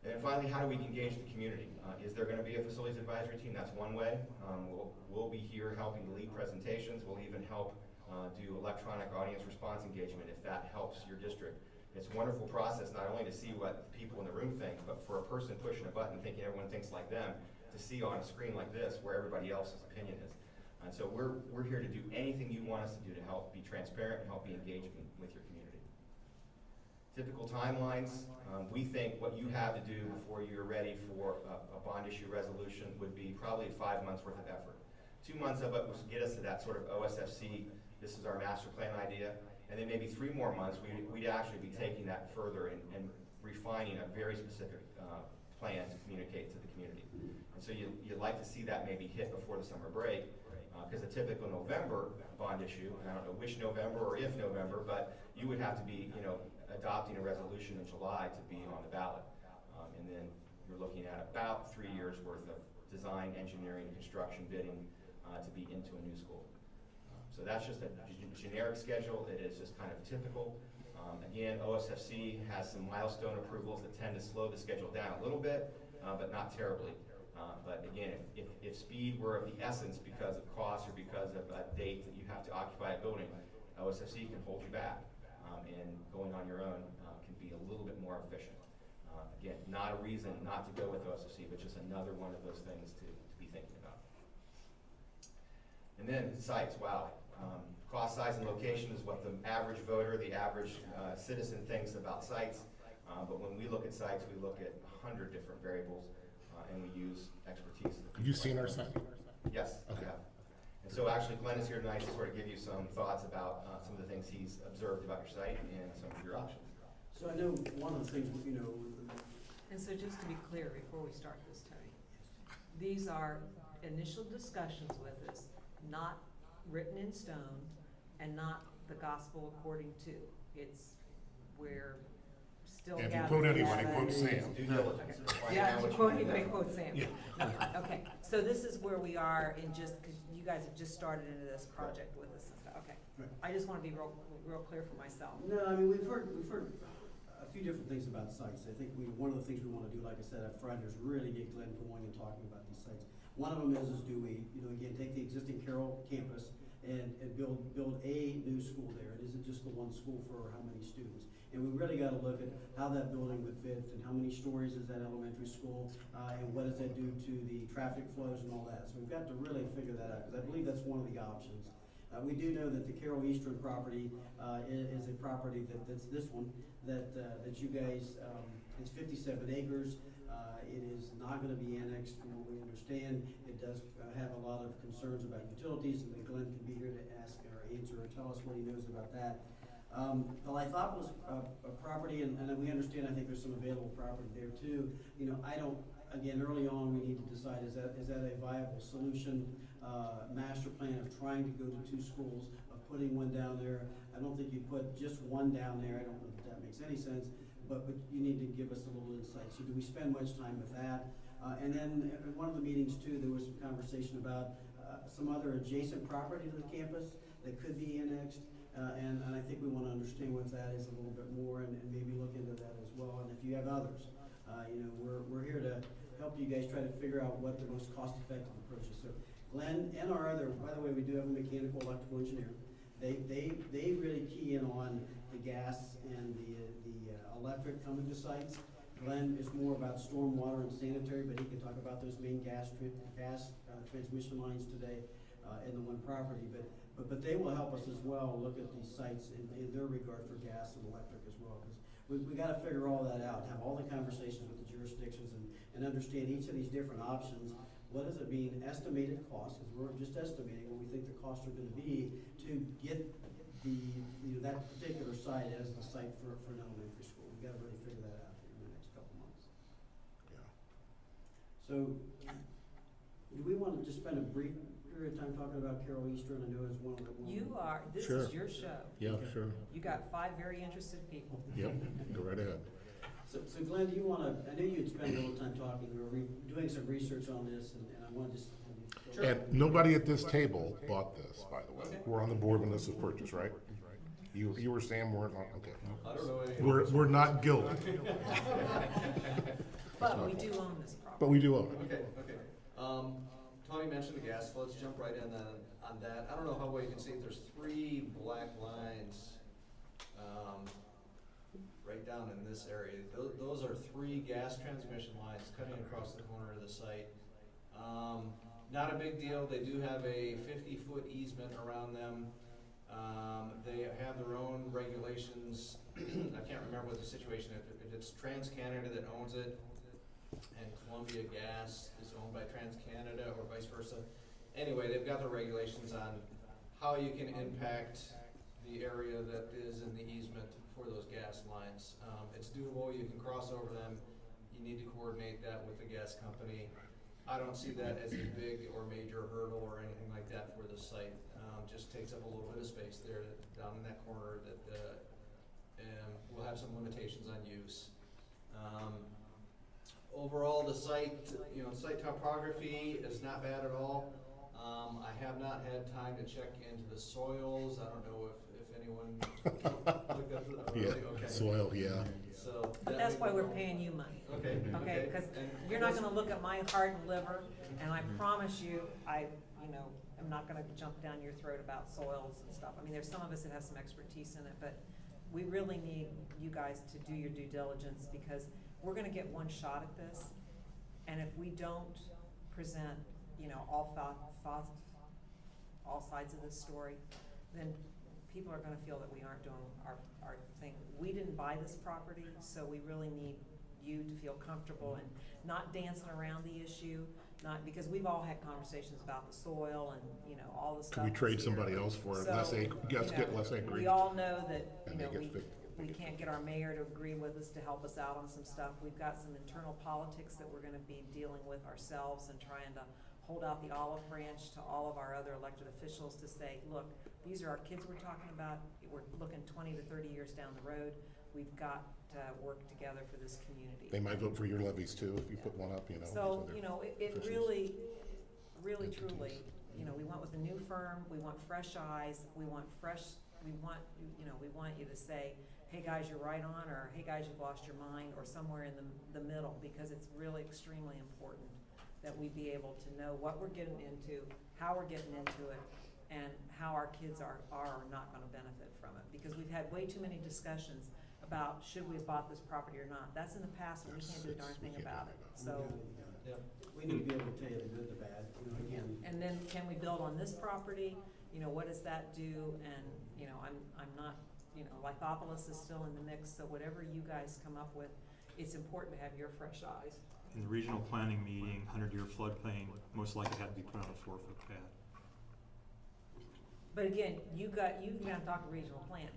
And then finally, how do we engage the community? Is there gonna be a facilities advisory team? That's one way. We'll be here helping to lead presentations. We'll even help do electronic audience response engagement if that helps your district. It's a wonderful process, not only to see what people in the room think, but for a person pushing a button thinking everyone thinks like them, to see on a screen like this where everybody else's opinion is. And so we're here to do anything you want us to do to help be transparent and help be engaging with your community. Typical timelines, we think what you have to do before you're ready for a bond issue resolution would be probably 5 months worth of effort. 2 months of it will get us to that sort of OSFC, this is our master plan idea, and then maybe 3 more months we'd actually be taking that further and refining a very specific plan to communicate to the community. And so you'd like to see that maybe hit before the summer break, because a typical November bond issue, and I don't know which November or if November, but you would have to be, you know, adopting a resolution in July to be on the ballot. And then you're looking at about 3 years worth of design, engineering, construction, bidding to be into a new school. So that's just a generic schedule. It is just kind of typical. Again, OSFC has some milestone approvals that tend to slow the schedule down a little bit, but not terribly. But again, if speed were of the essence because of cost or because of a date that you have to occupy a building, OSFC can hold you back. And going on your own can be a little bit more efficient. Again, not a reason not to go with OSFC, but just another one of those things to be thinking about. And then sites, wow. Cost, size, and location is what the average voter, the average citizen thinks about sites. But when we look at sites, we look at 100 different variables, and we use expertise. Have you seen our site? Yes, Okay. I have. And so actually Glenn is here tonight to sort of give you some thoughts about some of the things he's observed about your site and some of your options. So I know one of the things, you know, And so just to be clear, before we start this, Tony, these are initial discussions with us, not written in stone, and not the gospel according to. It's, we're still If you gathering quote anybody, data. quote Sam. Due diligence. Find Yeah, out if what you quote can do. anybody, quote Sam. Yeah. Okay, so this is where we are in just, because you guys have just started into this project with us and stuff, okay. Right. I just want to be real clear for myself. no, I mean, we've heard a few different things about sites. I think one of the things we want to do, like I said up front, is really get Glenn going and talking about these sites. One of them is do we, you know, again, take the existing Carroll campus and build a new school there? And is it just the one school for how many students? And we really got to look at how that building would fit and how many stories is that elementary school, and what does that do to the traffic flows and all that. So we've got to really figure that out, because I believe that's one of the options. We do know that the Carroll Eastern property is a property that's this one, that you guys, it's 57 acres. It is not going to be annexed from what we understand. It does have a lot of concerns about utilities, and Glenn can be here to ask or answer or tell us what he knows about that. The Lythopoulos property, and we understand, I think there's some available property there too. You know, I don't, again, early on, we need to decide, is that a viable solution? Master plan of trying to go to 2 schools, of putting one down there. I don't think you put just one down there. I don't know if that makes any sense, but you need to give us a little insight. So do we spend much time with that? And then at one of the meetings too, there was some conversation about some other adjacent property to the campus that could be annexed. And I think we want to understand what that is a little bit more, and maybe look into that as well. And if you have others, you know, we're here to help you guys try to figure out what the most cost-effective approach is. So Glenn and our other, by the way, we do have a mechanical electrical engineer. They really key in on the gas and the electric coming to sites. Glenn is more about stormwater and sanitary, but he can talk about those main gas transmission lines today in the one property. But they will help us as well look at these sites in their regard for gas and electric as well. Because we got to figure all that out, have all the conversations with the jurisdictions and understand each of these different options. What does it mean, estimated costs, because we're just estimating what we think the costs are going to be to get that particular site as the site for an elementary school. We got to really figure that out here in the next couple months. Yeah. So, do we want to just spend a brief period of time talking about Carroll Eastern? I know it's one of the. This Sure. is your show. Yeah, Okay. sure. You got 5 very interested people. Yep, go right ahead. So Glenn, do you want to, I know you'd spend a little time talking, we were doing some research on this, and I want to just. And nobody at this table bought this, by the way. We're on the board when this was purchased, right? You were Sam, we're not, okay. I don't know any. We're not guilty, But we do own this property. but we do own it. Okay. Tony mentioned the gas, let's jump right in on that. I don't know how well you can see it, there's 3 black lines, right down in this area. Those are 3 gas transmission lines cutting across the corner of the site. Not a big deal, they do have a 50-foot easement around them. They have their own regulations. I can't remember what the situation, if it's TransCanada that owns it, and Columbia Gas is owned by TransCanada or vice versa. Anyway, they've got the regulations on how you can impact the area that is in the easement for those gas lines. It's doable, you can cross over them, you need to coordinate that with the gas company. I don't see that as a big or major hurdle or anything like that for the site. Just takes up a little bit of space there down in that corner that will have some limitations on use. Overall, the site, site topography is not bad at all. I have not had time to check into the soils. I don't know if anyone looked up to that. Yeah, Okay. soil, yeah. So But that's why we're paying you money. Okay. Okay, because And you're not this- gonna look at my heart and liver, and I promise you, I'm not gonna jump down your throat about soils and stuff. I mean, there's some of us that have some expertise in it, but we really need you guys to do your due diligence, because we're gonna get one shot at this, and if we don't present, all sides of this story, then people are gonna feel that we aren't doing our thing. We didn't buy this property, so we really need you to feel comfortable and not dancing around the issue, because we've all had conversations about the soil and, all the stuff. Could we that's trade here. somebody else for it? So, Less get less acreage. We all know that, And make it fit- we make it can't get our mayor to agree with us to help us out on some stuff. We've got some internal politics that we're gonna be dealing with ourselves and trying to hold out the olive branch to all of our other elected officials to say, look, these are our kids we're talking about. We're looking 20 to 30 years down the road. We've got to work together for this community. They might vote for your levies too, if you put one up, So, they're it officials. really Entities. truly, we went with a new firm, we want fresh eyes, we want you to say, hey guys, you're right on, or hey guys, you've lost your mind, or somewhere in the middle, because it's really extremely important that we be able to know what we're getting into, how we're getting into it, and how our kids are or not gonna benefit from it. Because we've had way too many discussions about should we have bought this property or not. That's in the past, and we can't do a darn thing about it, so. Yep. We need to be able to tell you the good, the bad, again. And then can we build on this property? What does that do? And, I'm not, Lithopolis is still in the mix, so whatever you guys come up with, it's important to have your fresh eyes. In the regional planning meeting, 100-year floodplain most likely had to be put on a 4-foot pad. But again, you gotta talk to regional planning,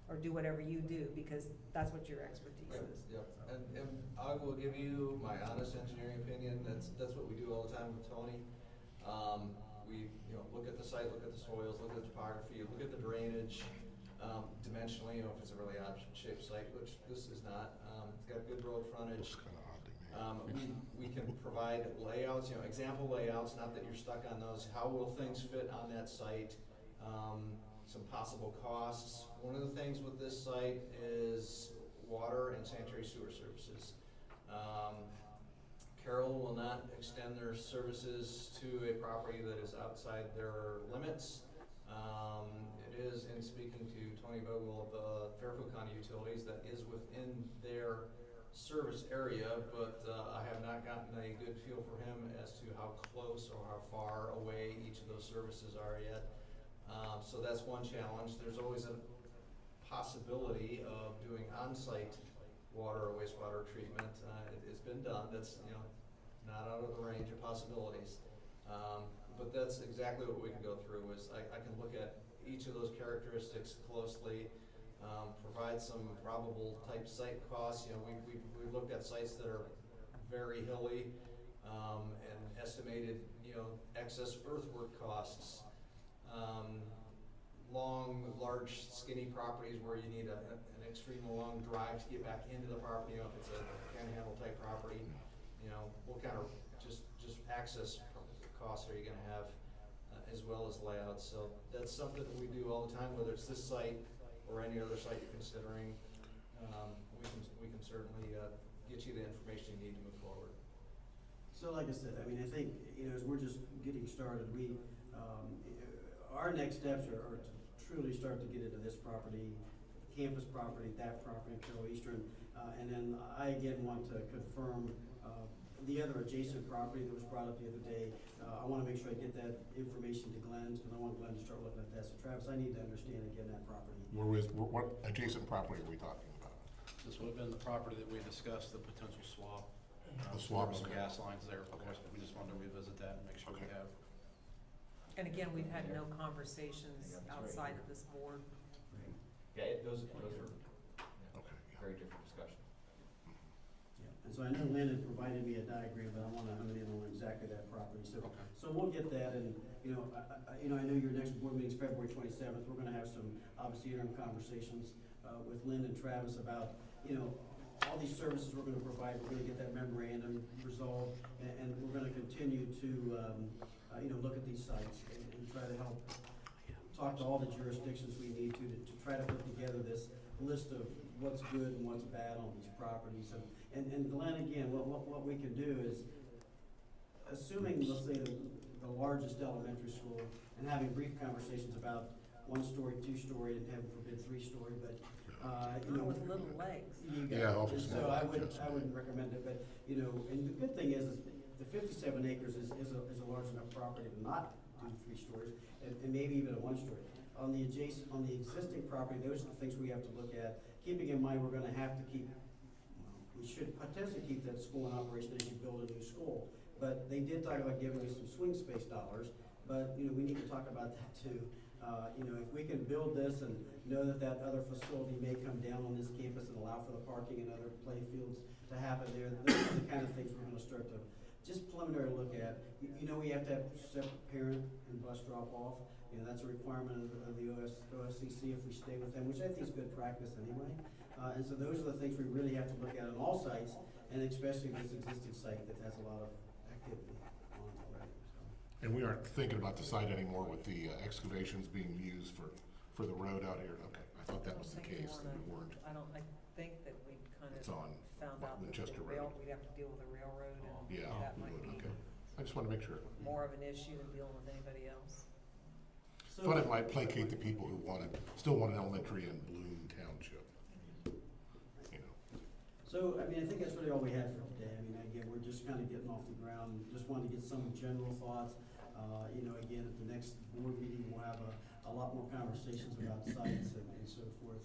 or do whatever you do, because that's what your expertise Right, is. yep, and I will give you my honest engineering opinion, that's what we do all the time with Tony. We, look at the site, look at the soils, look at the topography, look at the drainage, dimensionally, if it's a really odd-shaped site, which this is not, it's got good road frontage. Looks kinda odd to me. We can provide layouts, example layouts, not that you're stuck on those, how will things fit on that site, some possible costs. One of the things with this site is water and sanitary sewer services. Bloom-Carroll will not extend their services to a property that is outside their limits. It is, in speaking to Tony Vogel of Fairfield County Utilities, that is within their service area, but I have not gotten a good feel for him as to how close or how far away each of those services are yet. So that's one challenge. There's always a possibility of doing on-site water or wastewater treatment. It's been done. That's, you know, not out of the range of possibilities. But that's exactly what we can go through is I can look at each of those characteristics closely, provide some probable type site costs. You know, we've looked at sites that are very hilly, and estimated, you know, excess earthwork costs. Long, large, skinny properties where you need an extremely long drive to get back into the property. You know, if it's a panhandle type property, you know, what kind of just access costs are you gonna have, as well as layouts. So that's something that we do all the time, whether it's this site or any other site you're considering. We can certainly get you the information you need to move forward. So like I said, I mean, I think, you know, as we're just getting started, our next steps are to truly start to get into this property, campus property, that property, Carroll Eastern. And then I again want to confirm the other adjacent property that was brought up the other day. I want to make sure I get that information to Glenn, because I want Glenn to start looking at that. So Travis, I need to understand again that property. What adjacent property are we talking about? This would have been the property that we discussed, the potential swap. The swap Some is- gas lines there, of course, but we just wanted to revisit that and make sure we Okay. have. And again, we've had no conversations Yeah, that's right. outside of this board. Yeah, those are Okay, yeah. very different discussions. And so I know Lynn had provided me a diagram, but I want to hone in on exactly that property. So, Okay. so we'll get that, and you know, I know your next board meeting is February 27th. We're going to have some obviously interim conversations with Lynn and Travis about, you know, all these services we're going to provide. We're going to get that memorandum resolved, and we're going to continue to, you know, look at these sites and try to help talk to all the jurisdictions we need to try to put together this list of what's good and what's bad on these properties. And Glenn, again, what we can do is, assuming, let's say, the largest elementary school, and having brief conversations about 1-story, 2-story, and heaven forbid 3-story, but, you know. With little legs. You got Yeah, it. awful And small so I lots, yes. wouldn't recommend it, but, you know, and the good thing is the 57 acres is a large enough property to not do 3 stories, and maybe even a 1-story. On the existing property, those are the things we have to look at, keeping in mind we're gonna have to keep, we should potentially keep that school in operation as you build a new school. But they did talk about giving us some swing space dollars, but, you know, we need to talk about that too. You know, if we can build this and know that other facility may come down on this campus and allow for the parking and other play fields to happen there, those are the kind of things we're gonna start to just preliminary look at. You know, we have to have separate parent and bus drop off. You know, that's a requirement of the OSCC if we stay with them, which I think is good practice anyway. And so those are the things we really have to look at on all sites, and especially this existing site that has a lot of activity on it already. So. And we aren't thinking about the site anymore with the excavations being used for the road out here? Okay, I thought that was the case, that we weren't. I think that we kind It's of on found out that Winchester the Road. we'd have to deal with the railroad, and Yeah, that we might would, be okay. I just want to make sure. more of an issue than dealing with anybody else. Thought it might placate the people who still want an elementary in Bloom Township. You know. So, I mean, I think that's really all we had for today. I mean, again, we're just kind of getting off the ground, just wanted to get some general thoughts. You know, again, at the next board meeting, we'll have a lot more conversations about sites and so forth.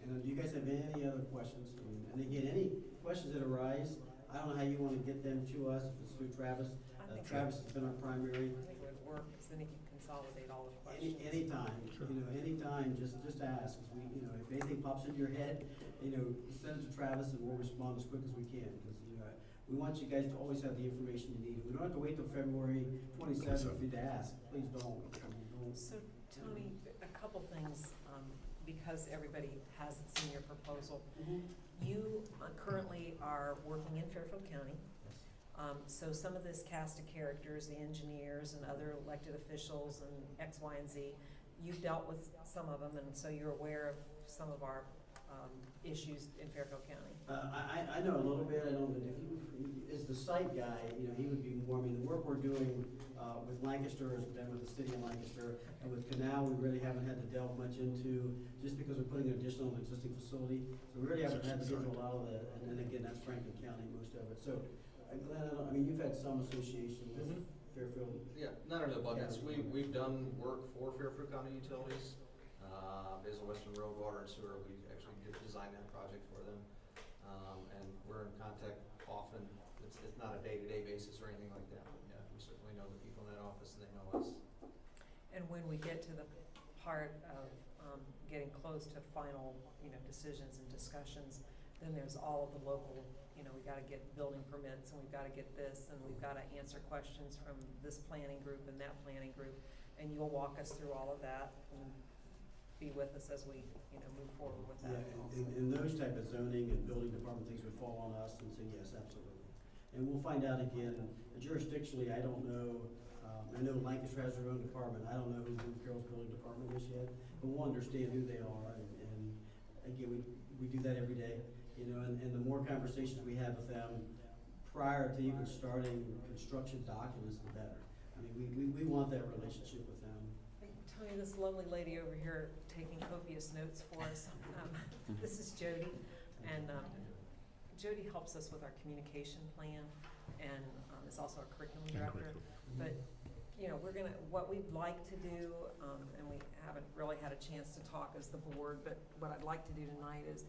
And do you guys have any other questions? And again, any questions that arise, I don't know how you want to get them to us, if it's through Travis. I think Travis has been our primary. I think it would work, because then he can consolidate all the questions. Anytime, you know, anytime, just ask. 'Cause we, you know, if anything pops into your head, you know, send it to Travis and we'll respond as quick as we can. Because, you know, we want you guys to always have the information you need. We don't have to wait till February 27th for you to ask. Please don't. I mean, don't. So, Tony, a couple things, because everybody hasn't seen your proposal. You currently are working in Fairfield County. So some of this cast of characters, the engineers and other elected officials and X, Y, and Z, you've dealt with some of them, and so you're aware of some of our issues in Fairfield County? I know a little bit, I don't, but if you, as the site guy, you know, he would be more, I mean, the work we're doing, with Lancaster has been with the city of Lancaster, and with Canal, we really haven't had to delve much into, just because we're putting an additional existing facility, so we really haven't had to get into a lot of the, and then again, that's Franklin County, most of it, so, Glenn, I mean, you've had some association with Fairfield. Yeah, not in abundance. We've done work for Fairfield County Utilities, Basil Western Road, Water and Sewer. We actually designed that project for them. And we're in contact often. It's not a day-to-day basis or anything like that, but yeah, we certainly know the people in that office and they know us. And when we get to the part of getting close to final, you know, decisions and discussions, then there's all of the local, you know, we gotta get building permits, and we've gotta get this, and we've gotta answer questions from this planning group and that planning group, and you'll walk us through all of that and be with us as we, you know, move forward with that. Yeah, and those type of zoning and building department things would fall on us and say, yes, absolutely. And we'll find out again, jurisdictionally, I don't know, I know Lancaster has their own department, I don't know who Bloom-Carroll's building department is yet, but we'll understand who they are, and again, we do that every day, you know, and the more conversations we have with them prior to even starting construction documents, the better. I mean, we want that relationship with them. Tony, this lovely lady over here taking copious notes for us. This is Jody, and Jody helps us with our communication plan, and is also our curriculum director. But you know, what we'd like to do, and we haven't really had a chance to talk as the board, but what I'd like to do tonight is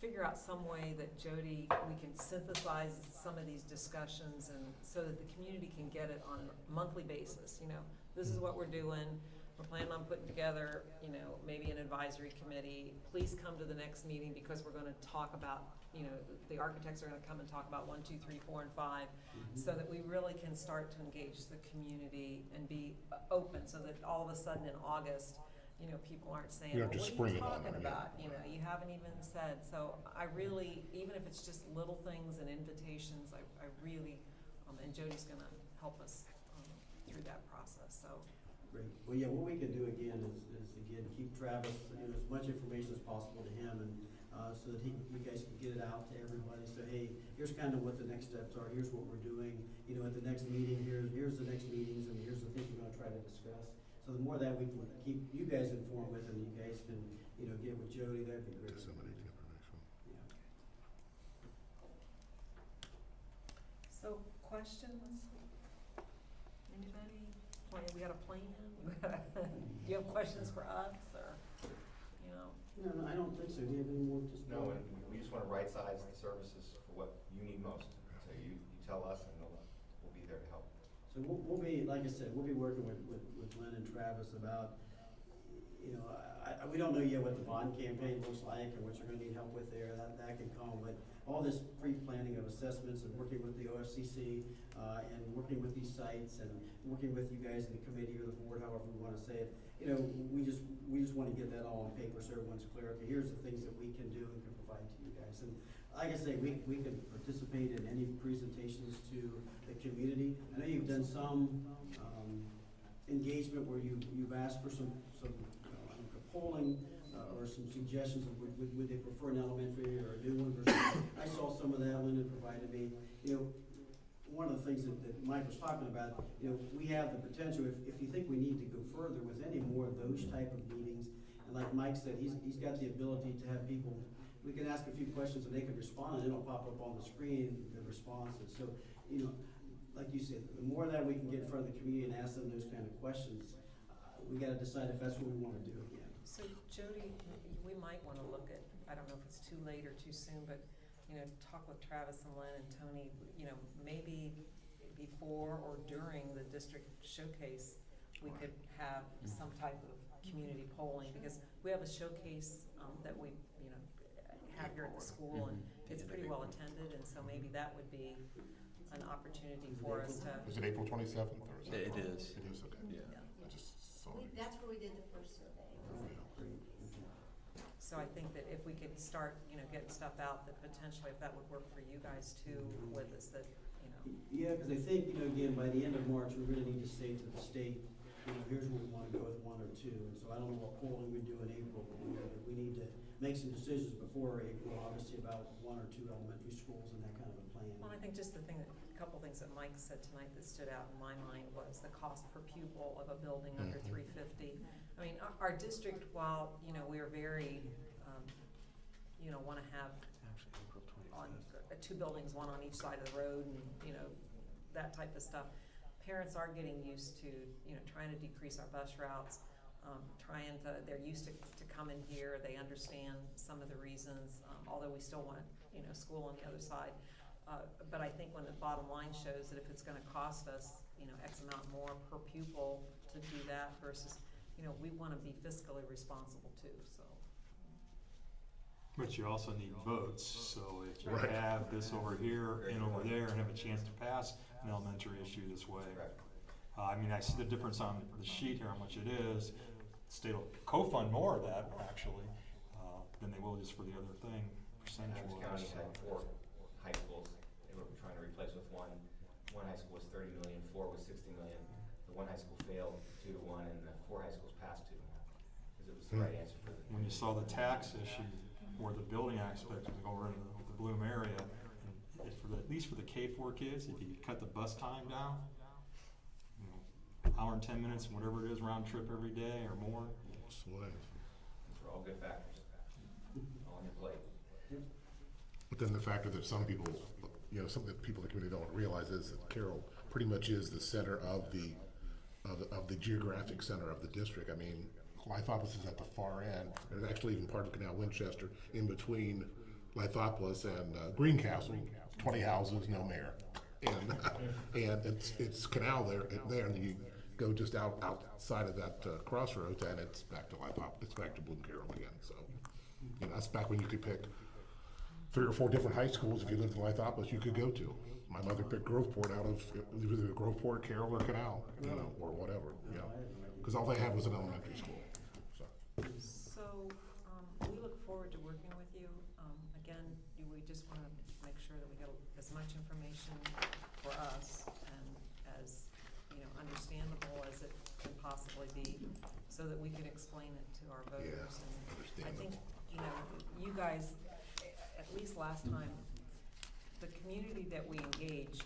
figure out some way that Jody, we can synthesize some of these discussions, and so that the community can get it on a monthly basis. You know, this is what we're doing. We're planning on putting together, you know, maybe an advisory committee. Please come to the next meeting because we're gonna talk about, you know, the architects are gonna come and talk about 1, 2, 3, 4, and 5, so that we really can start to engage the community and be open, so that all of a sudden in August, you know, people aren't saying, You well, have to what are spring you it on talking them, yeah. about? You know, you haven't even said. So I really, even if it's just little things and invitations, I really, and Jody's gonna help us through that process, so. Great. Well, yeah, what we can do again is again, keep Travis, you know, as much information as possible to him, and so that you guys can get it out to everybody. So, hey, here's kind of what the next steps are, here's what we're doing, you know, at the next meeting, here's the next meetings, and here's the things we're gonna try to discuss. So the more that we can keep you guys informed with, and you guys can, you know, get with Jody, that'd be great. Disseminate the information. Yeah. So, questions? Anybody? We got a plan? Do you have questions for us, or, you know? No, I don't think so. Do you have any more? No, and we just want to right-size the services for what you need most. So you tell us, and we'll be there to help. So we'll be, like I said, we'll be working with Lynn and Travis about, you know, we don't know yet what the bond campaign looks like or what you're gonna need help with there. That can come, but all this pre-planning of assessments and working with the OFCC, and working with these sites and working with you guys in the committee or the board, however we wanna say it, you know, we just wanna get that all on paper so everyone's clear. Okay, here's the things that we can do and can provide to you guys. And like I say, we can participate in any presentations to the community. I know you've done some engagement where you've asked for some polling or some suggestions of would they prefer an elementary or a new one versus. I saw some of that. Lyndon provided me. You know, one of the things that Mike was talking about, you know, we have the potential, if you think we need to go further with any more of those type of meetings, and like Mike said, he's got the ability to have people, we can ask a few questions and they can respond, and it'll pop up on the screen, the responses. So, you know, like you said, the more that we can get in front of the community and ask them those kind of questions, we gotta decide if that's what we wanna do again. So Jody, we might wanna look at, I don't know if it's too late or too soon, but, you know, talk with Travis and Lynn and Tony, you know, maybe before or during the district showcase, we could have some type of community polling, because we have a showcase that we, you know, have here at the school, and it's pretty well attended, and so maybe that would be an opportunity for us to. Is it April 27th or is it? It is. It is, okay. Yeah. I just saw it. That's where we did the first survey. So I think that if we could start, you know, getting stuff out, that potentially if that would work for you guys too with us, that, you know. Yeah, because I think, you know, again, by the end of March, we really need to say to the state, here's where we wanna go with 1 or 2. And so I don't know what polling we do in April, but we need to make some decisions before April, obviously, about 1 or 2 elementary schools and that kind of a plan. Well, I think just a couple things that Mike said tonight that stood out in my mind was the cost per pupil of a building under $350. I mean, our district, while, we're very, wanna have on 2 buildings, one on each side of the road and, that type of stuff. Parents are getting used to, trying to decrease our bus routes, they're used to coming here, they understand some of the reasons, although we still want, school on the other side. But I think when the bottom line shows that if it's gonna cost us, X amount more per pupil to do that versus, we wanna be fiscally responsible too, so. But you also need votes, so if you Right. have this over here and over there and have a chance to pass an elementary issue this way. Correct. I mean, I see the difference on the sheet here, how much it is. State will co-fund more of that, actually, than they will just for the other thing, Adams County percentage-wise. had 4 high schools they were trying to replace with one. One high school was 30 million, 4 was 60 million. The one high school failed 2-1, and the 4 high schools passed 2-1, because it was the right answer for the. When you saw the tax issue, where the building aspect was over in the Bloom area, and at least for the K4 kids, if you could cut the bus time down, hour and 10 minutes, whatever it is, round trip every day or more. Sweet. These are all good factors, all on your plate. But then the factor that some people, some of the people in the community don't realize is that Carroll pretty much is the center of the geographic center of the district. I mean, Lithopolis is at the far end. There's actually even part of Canal Winchester in between Lithopolis and Greencastle. 20 houses, no mayor, and it's canal there, and then you go just outside of that crossroads, and it's back to Lithopolis. It's back to Bloom-Carroll again. So, that's back when you could pick 3 or 4 different high schools if you lived in Lithopolis you could go to. My mother picked Groveport out of either Groveport, Carroll, or Canal, or whatever, because all they had was an elementary school. So, we look forward to working with you. Again, we just want to make sure that we get as much information for us and as, understandable as it can possibly be, so that we can explain it to our voters. And I think, you guys, at least last time, the community that we engaged,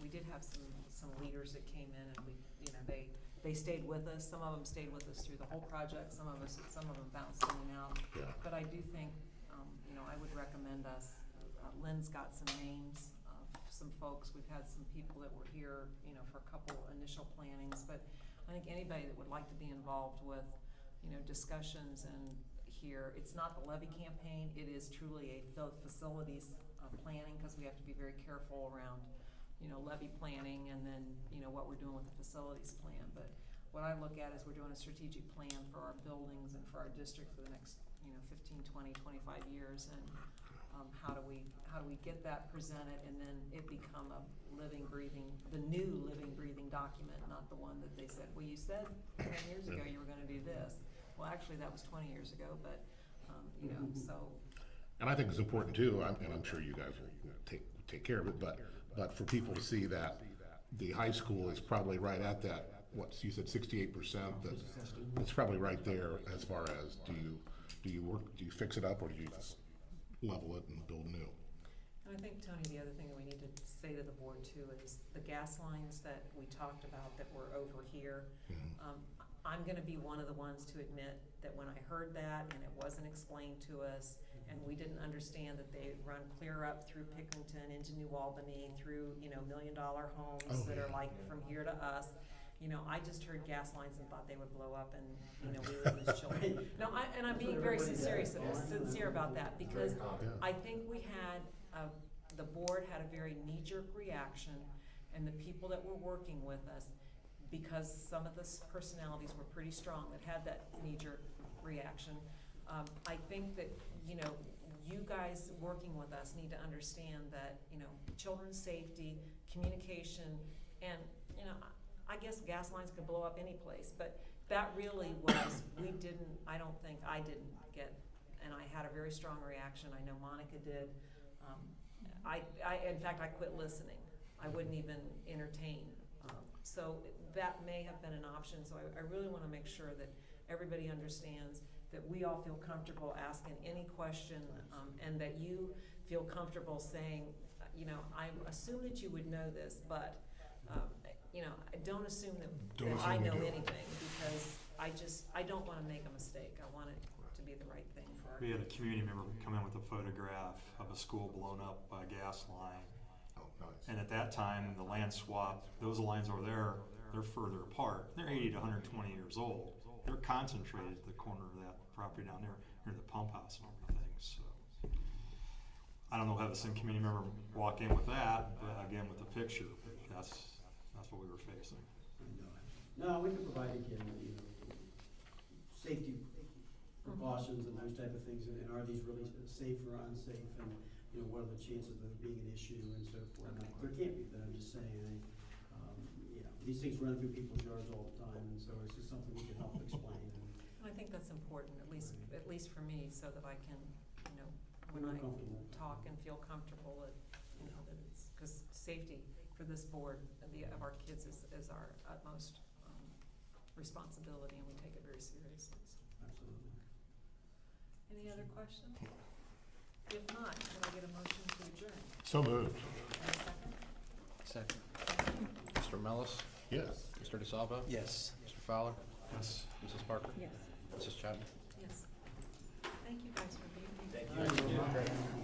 we did have some leaders that came in and they stayed with us. Some of them stayed with us through the whole project. Some of them bounced in and out. Yeah. But I do think, I would recommend us. Lynn's got some names of some folks. We've had some people that were here, for a couple initial plannings. But I think anybody that would like to be involved with, discussions and here, it's not the levy campaign. It is truly a facilities planning, because we have to be very careful around, levy planning and then, what we're doing with the facilities plan. But what I look at is we're doing a strategic plan for our buildings and for our district for the next, 15, 20, 25 years. And how do we get that presented and then it become a the new living, breathing document, not the one that they said, well, you said 10 years ago you were gonna do this. Well, actually, that was 20 years ago, but, so. And I think it's important too, and I'm sure you guys will take care of it, but for people to see that the high school is probably right at that, what you said, 68%, that it's probably right there as far as do you fix it up, or do you just level it and build new? And I think, Tony, the other thing that we need to say to the board too is the gas lines that we talked about that were over here. I'm gonna be one of the ones to admit that when I heard that and it wasn't explained to us and we didn't understand that they run clear up through Pickerington into New Albany through, $1 million homes that are like from here to us. I just heard gas lines and thought they would blow up and, we would lose children. No, I'm being very sincere about that, because I think we had, the board had a very knee-jerk reaction, and the people that were working with us, because some of the personalities were pretty strong that had that knee-jerk reaction. I think that, you guys working with us need to understand that, children's safety, communication, and, I guess gas lines could blow up any place, but that really was, I don't think I didn't get, and I had a very strong reaction. I know Monica did. In fact, I quit listening. I wouldn't even entertain So that may have been an option, so I really wanna make sure that everybody understands that we all feel comfortable asking any question, and that you feel comfortable saying, you know, I assume that you would know this, but, you know, I don't assume that Don't I assume we know do. anything, because I don't wanna make a mistake. I want it to be the right thing for our We had a kids. community member come in with a photograph of a school blown up by a gas line. Oh, nice. And at that time, the land swap, those lines over there, they're further apart. They're 80 to 120 years old. They're concentrated at the corner of that property down there, near the pump house and everything, so. I don't know how the same community member walk in with that, but again, with the picture, that's what we were facing. No, we can provide, again, you know, safety precautions and those type of things, and are these really safe or unsafe, and, you know, what are the chances of there being an issue and so forth. Now, there can't be, but I'm just saying, you know, these things run through people's yards all the time, and so it's just something we can help explain. And I think that's important, at least for me, so that I can, you know, when Feel I comfortable. talk and feel comfortable that, you know, that it's, because safety for this board of our kids is our utmost responsibility, and we take it very seriously. So. Absolutely. Any other questions? If not, can I get a motion to adjourn? So moved. And a second? Second. Mr. Mellis? Yes. Mr. DeSalvo? Yes. Mr. Fowler? Yes. Mrs. Parker? Yes. Mrs. Chapman? Yes. Thank you guys for being here. Thank you. Thank you.